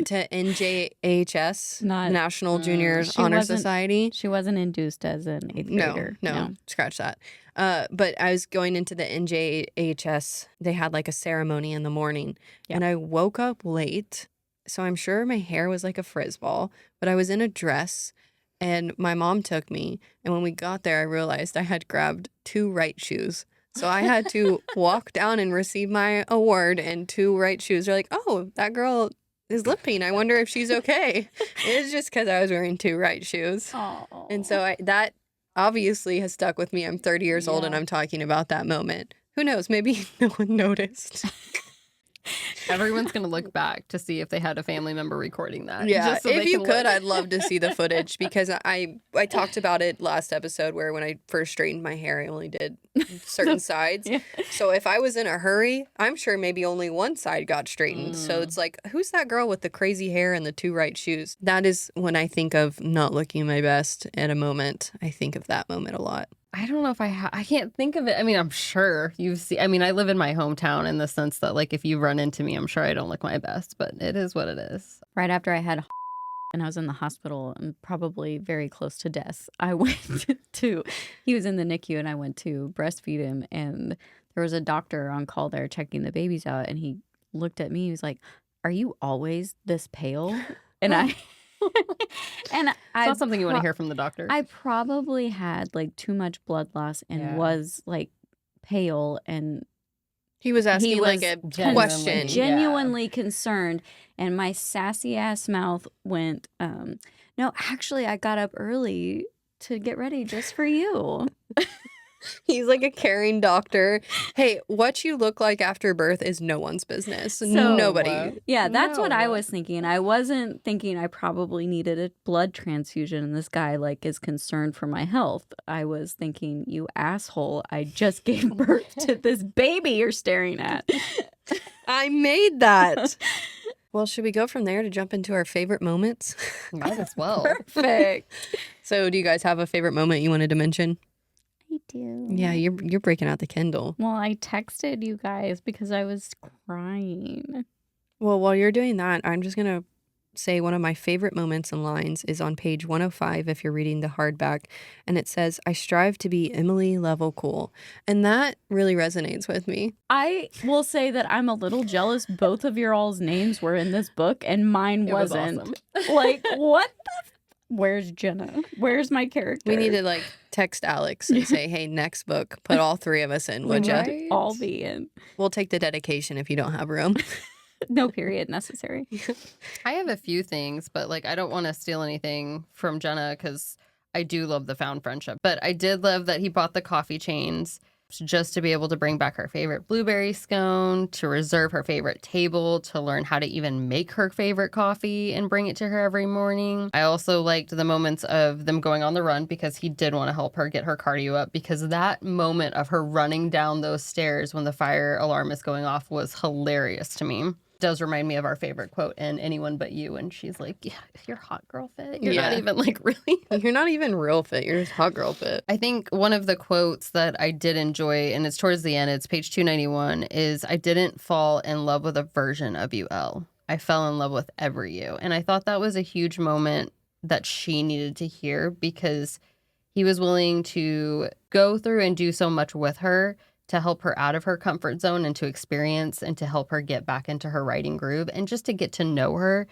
to NJHS, Not National Juniors she Honor wasn't- Society. She wasn't induced as an 8th grader. No, scratch that. But I was going into the NJHS. They had like a ceremony in the morning, and I woke up late. So I'm sure my hair was like a frizz ball, but I was in a dress, and my mom took me. And when we got there, I realized I had grabbed 2 right shoes. So I had to walk down and receive my award in 2 right shoes. They're like, oh, that girl is limping. I wonder if she's okay. It's just because I was wearing 2 right shoes. Oh. And so that obviously has stuck with me. I'm 30 years old and I'm talking about that moment. Who knows? Maybe no one noticed. Everyone's going to look back to see if they had a family member recording that. Yeah, just so if they you can could, look. I'd love to see the footage because I talked about it last episode where when I first straightened my hair, I only did certain sides. Yeah. So if I was in a hurry, I'm sure maybe only one side got straightened. So it's like, who's that girl with the crazy hair and the 2 right shoes? That is when I think of not looking my best at a moment. I think of that moment a lot. I don't know if I can't think of it. I mean, I'm sure you've seen, I mean, I live in my hometown in the sense that like if you run into me, I'm sure I don't look my best, but it is what it is. Right after I had and I was in the hospital and probably very close to death, I went he was in the NICU and I went to breastfeed him, and there was a doctor on call there checking the babies out, and he looked at me, he was like, "Are you always this pale?" And It's not something you want to hear from the doctor. I probably had like too much blood loss and was like pale, and He was asking he like was a question. genuinely concerned, and my sassy ass mouth went, no, actually I got up early to get ready just for you. He's like a caring doctor. Hey, what you look like after birth is no one's business. Nobody. Yeah, that's what I No. was thinking. I wasn't thinking I probably needed a blood transfusion and this guy like is concerned for my health. I was thinking, you asshole, I just gave birth to this baby you're staring at. I made that. Well, should we go from there to jump into our favorite moments? Might as well. Perfect. So, do you guys have a favorite moment you wanted to mention? I do. Yeah, you're breaking out the Kindle. Well, I texted you guys because I was crying. Well, while you're doing that, I'm just going to say one of my favorite moments and lines is on page 105 if you're reading the hardback, and it says, "I strive to be Emily level cool." And that really resonates with me. I will say that I'm a little jealous both of your all's names were in this book and mine It was wasn't. awesome. Like, what the Where's Jenna? Where's my character? We need to like text Alex and say, "Hey, next book, put all 3 of us in, would ya?" Right? all be in. We'll take the dedication if you don't have room. No period necessary. I have a few things, but like I don't want to steal anything from Jenna because I do love the found friendship. But I did love that he bought the coffee chains just to be able to bring back her favorite blueberry scone, to reserve her favorite table, to learn how to even make her favorite coffee and bring it to her every morning. I also liked the moments of them going on the run because he did want to help her get her cardio up, because that moment of her running down those stairs when the fire alarm is going off was hilarious to me. Does remind me of our favorite quote in Anyone But You, and she's like, "Yeah, you're hot girl fit. You're not Yeah. even like really." You're not even real fit. You're just hot girl fit. I think one of the quotes that I did enjoy, and it's towards the end, it's page 291, is, "I didn't fall in love with a version of you, Elle. I fell in love with every you." And I thought that was a huge moment that she needed to hear, because he was willing to go through and do so much with her to help her out of her comfort zone and to experience and to help her get back into her writing groove and just to get to know her.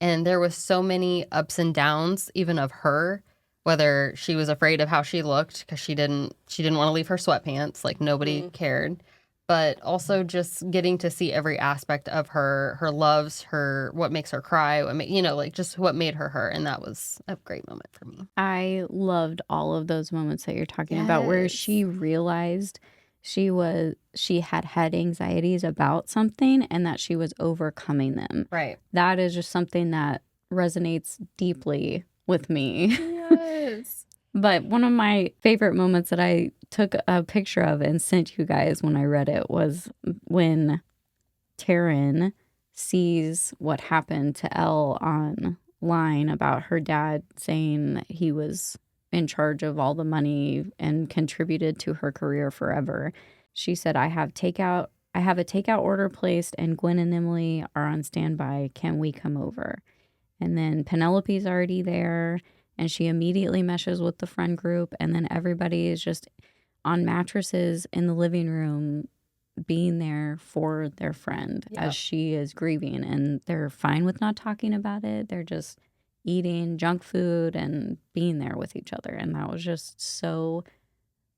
And there was so many ups and downs, even of her, whether she was afraid of how she looked because she didn't want to leave her sweatpants, like nobody cared, but also just getting to see every aspect of her loves, her, what makes her cry, like just what made her her. And that was a great moment for me. I loved all of those moments that you're talking about where Yes. she realized she had anxieties about something and that she was overcoming them. Right. That is just something that resonates deeply with me. Yes. But one of my favorite moments that I took a picture of and sent you guys when I read it was when Taryn sees what happened to Elle online about her dad saying he was in charge of all the money and contributed to her career forever. She said, I have a takeout order placed and Gwen and Emily are on standby. Can we come over? And then Penelope's already there and she immediately meshes with the friend group. And then everybody is just on mattresses in the living room being there for their friend as she is grieving. And they're fine with not talking about it. They're just eating junk food and being there with each other. And that was just so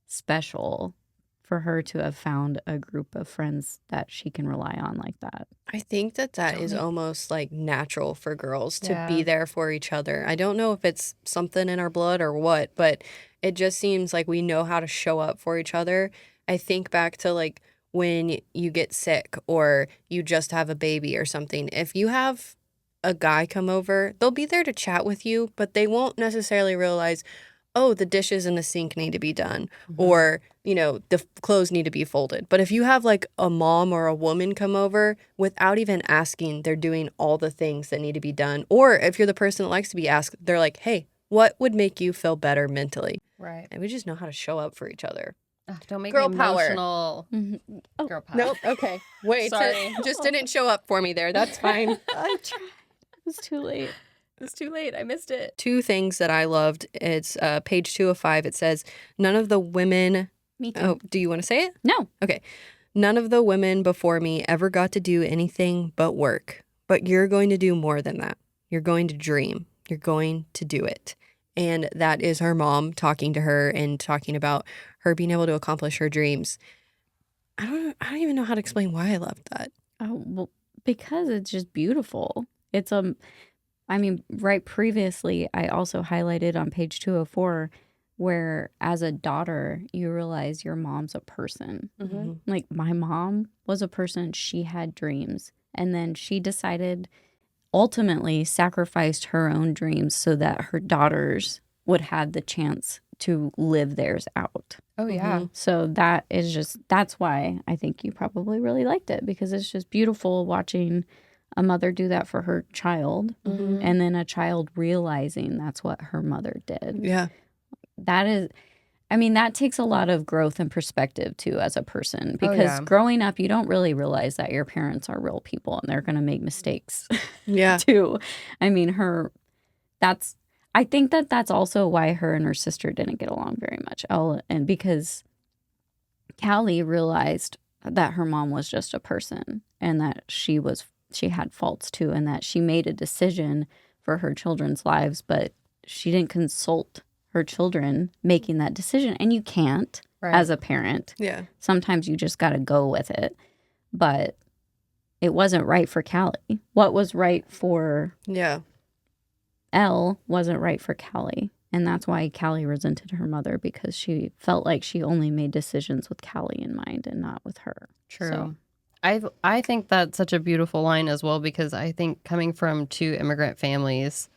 special for her to have found a group of friends that she can rely on like that. I think that is almost like natural for girls to Yeah. be there for each other. I don't know if it's something in our blood or what, but it just seems like we know how to show up for each other. I think back to like when you get sick or you just have a baby or something. If you have a guy come over, they'll be there to chat with you, but they won't necessarily realize, oh, the dishes in the sink need to be done, or, you know, the clothes need to be folded. But if you have like a mom or a woman come over without even asking, they're doing all the things that need to be done. Or if you're the person that likes to be asked, they're like, hey, what would make you feel better mentally? Right. And we just know how to show up for each other. Don't make Girl me power. emotional. Oh, Girl power. Nope. Okay. Wait. Sorry. Just didn't show up for me there. That's fine. I tried. It was too late. It's too late. I missed it. Two things that I loved. It's page 2 of 5. It says, none of the women... Me too. Oh, do you want to say it? No. Okay. None of the women before me ever got to do anything but work. But you're going to do more than that. You're going to dream. You're going to do it. And that is her mom talking to her and talking about her being able to accomplish her dreams. I don't even know how to explain why I loved that. Oh, well, because it's just beautiful. It's I mean, right previously, I also highlighted on page 204 where as a daughter, you realize your mom's a person. Mm-hmm. Like my mom was a person, she had dreams. And then she decided, ultimately sacrificed her own dreams so that her daughters would have the chance to live theirs out. Oh, yeah. So that is just, that's why I think you probably really liked it, because it's just beautiful watching a mother do that for her child, and then a child realizing that's what her mother did. Yeah. That is, I mean, that takes a lot of growth and perspective too as a person, because growing up, you don't really realize that your parents are real people and they're going to make mistakes Yeah. too. I mean, I think that that's also why her and her sister didn't get along very much. And because Callie realized that her mom was just a person and that she had faults too, and that she made a decision for her children's lives, but she didn't consult her children making that decision. And you can't as a parent. Yeah. Sometimes you just got to go with it. But it wasn't right for Callie. What was right for Elle wasn't right for Callie. And that's why Callie resented her mother, because she felt like she only made decisions with Callie in mind and not with her. True. So, I think that's such a beautiful line as well, because I think coming from two immigrant families,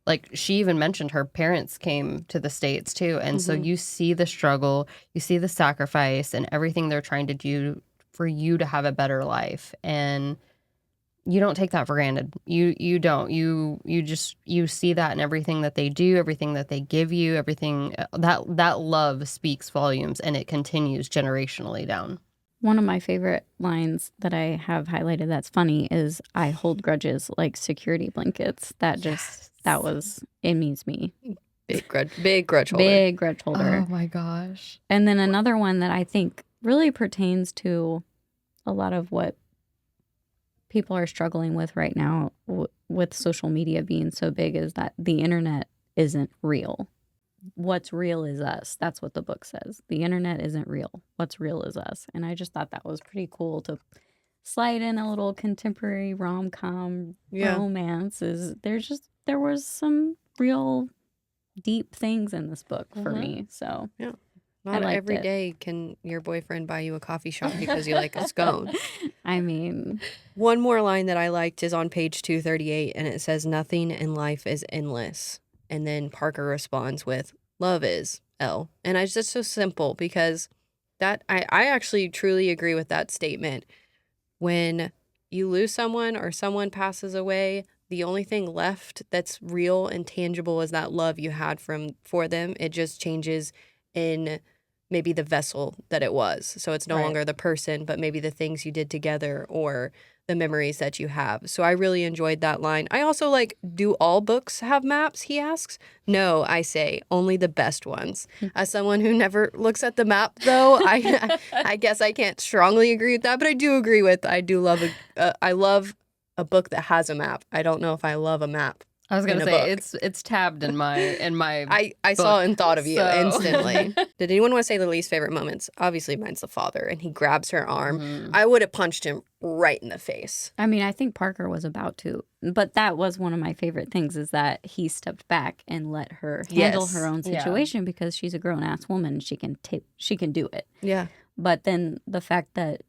like she even mentioned her parents came to the States too. And so you see the struggle, you see the sacrifice and everything they're trying to do for you to have a better life. And you don't take that for granted. You don't. You see that in everything that they do, everything that they give you, everything that love speaks volumes, and it continues generationally down. one of my favorite lines that I have highlighted that's funny is, I hold grudges like security blankets. It means me. Big grudge holder. Big grudge holder. Oh my gosh. And then another one that I think really pertains to a lot of what people are struggling with right now with social media being so big is that the internet isn't real. What's real is us. That's what the book says. The internet isn't real. What's real is us. And I just thought that was pretty cool to slide in a little contemporary rom-com romance. There was some real deep things in this book for me. So Not every it. day can your boyfriend buy you a coffee shop because you like a scone. I mean, one more line that I liked is on page 238, and it says, nothing in life is endless. And then Parker responds with, love is, Elle. And it's just so simple because that I actually truly agree with that statement. When you lose someone or someone passes away, the only thing left that's real and tangible is that love you had for them. It just changes in maybe the vessel that it was. So it's no longer the person, but maybe the things you did together or the memories that you have. So I really enjoyed that line. I also like, do all books have maps, he asks? No, I say, only the best ones. As someone who never looks at the map, though, I guess I can't strongly agree with that, but I do agree with, I do love, I love a book that has a map. I don't know if I love a map. I was gonna say it's tabbed in my I saw and thought of you so. instantly. Did anyone want to say their least favorite moments? Obviously, mine's the father, and he grabs her arm. I would have punched him right in the face. I mean, I think Parker was about to, but that was one of my favorite things is that he stepped back and let her handle her own situation because she's a grown-ass woman. She can do it. Yeah. But then the fact that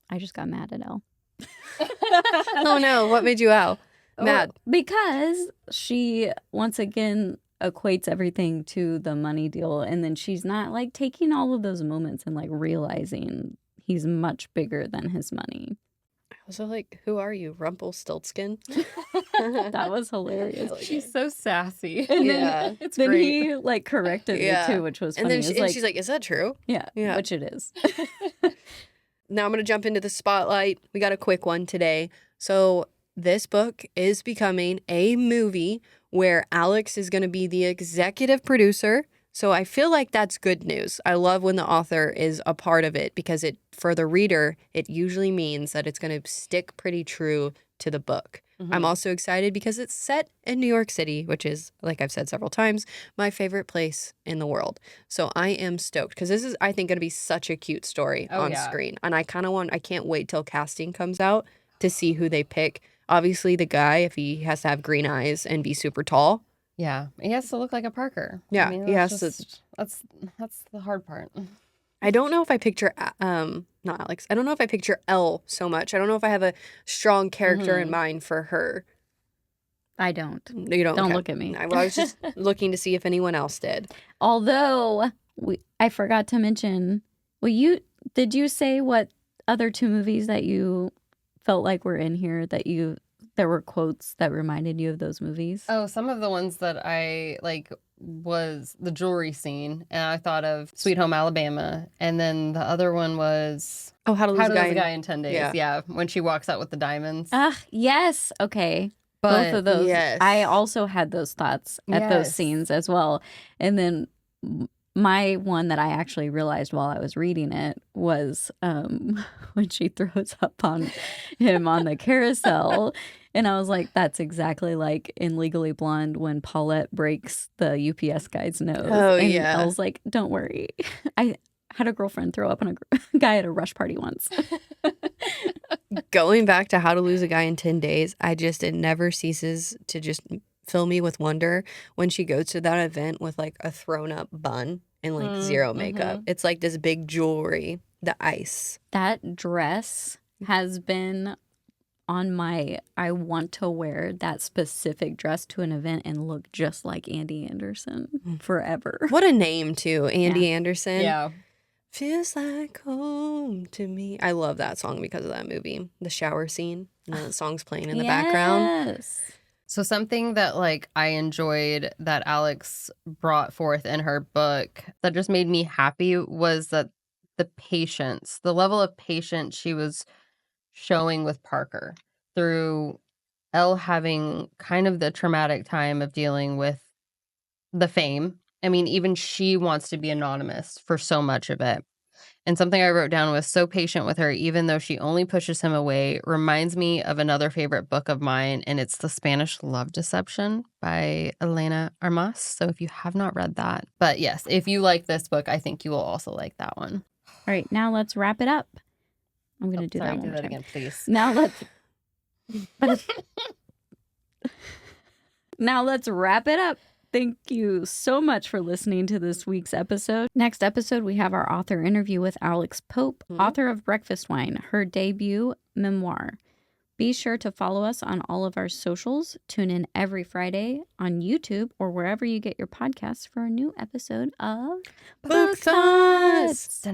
I just got mad at Elle. Oh no, what made you out? Mad. Because she once again equates everything to the money deal, and then she's not like taking all of those moments and like realizing he's much bigger than his money. I was like, who are you, Rumpelstiltskin? That was hilarious. She's so sassy. And yeah. It's then great. he like corrected me too, which was funny. And then she's like, is that true? yeah, Yeah. which it is. Now I'm going to jump into the spotlight. We got a quick one today. So this book is becoming a movie where Alex is going to be the executive producer. So I feel like that's good news. I love when the author is a part of it because for the reader, it usually means that it's going to stick pretty true to the book. I'm also excited because it's set in New York City, which is, like I've said several times, my favorite place in the world. So I am stoked because this is, I think, going to be such a cute story on screen. And I can't wait till casting comes out to see who they pick. Obviously, the guy, if he has to have green eyes and be super tall. Yeah, he has to look like a Parker. Yeah, I mean, he has to. That's the hard part. I don't know if I picture, not Alex. I don't know if I picture Elle so much. I don't know if I have a strong character in mind for her. I don't. You don't. Don't look at me. I was just looking to see if anyone else did. Although I forgot to mention. Well, did you say what other two movies that you felt like were in here there were quotes that reminded you of those movies? Oh, some of the ones that I like was the jewelry scene, and I thought of Sweet Home Alabama, and then the other one was How to Lose a Guy in 10 Days. Yeah, when she walks out with the diamonds. Yes. Okay. But, both of those. yes. I also had those thoughts at those scenes as well. And then my one that I actually realized while I was reading it was when she throws up on him on the carousel. And I was like, that's exactly like in Legally Blonde when Paulette breaks the UPS guy's nose. Oh, and yeah. I was like, don't worry. I had a girlfriend throw up on a guy at a rush party once. Going back to How to Lose a Guy in 10 Days, it never ceases to just fill me with wonder when she goes to that event with like a thrown up bun and like zero makeup. It's like this big jewelry, the ice. That dress has been on I want to wear that specific dress to an event and look just like Andy Anderson forever. What a name too, Andy Anderson. Yeah. Feels like home to me. I love that song because of that movie. The shower scene. And the song's playing in the background. Yes. So something that like I enjoyed that Alex brought forth in her book that just made me happy was that the level of patience she was showing with Parker through Elle having kind of the traumatic time of dealing with the fame. I mean, even she wants to be anonymous for so much of it. And something I wrote down was so patient with her, even though she only pushes him away, reminds me of another favorite book of mine, and it's The Spanish Love Deception by Elena Armas. So if you have not read that. But yes, if you like this book, I think you will also like that one. All right, now let's wrap it up. I'm going to do that one do more that time. again, please. Now let's wrap it up. Thank you so much for listening to this week's episode. Next episode, we have our author interview with Alex Pope, author of Breakfast Wine, her debut memoir. Be sure to follow us on all of our socials. Tune in every Friday on YouTube or wherever you get your podcasts for a new episode of Book Thoughts.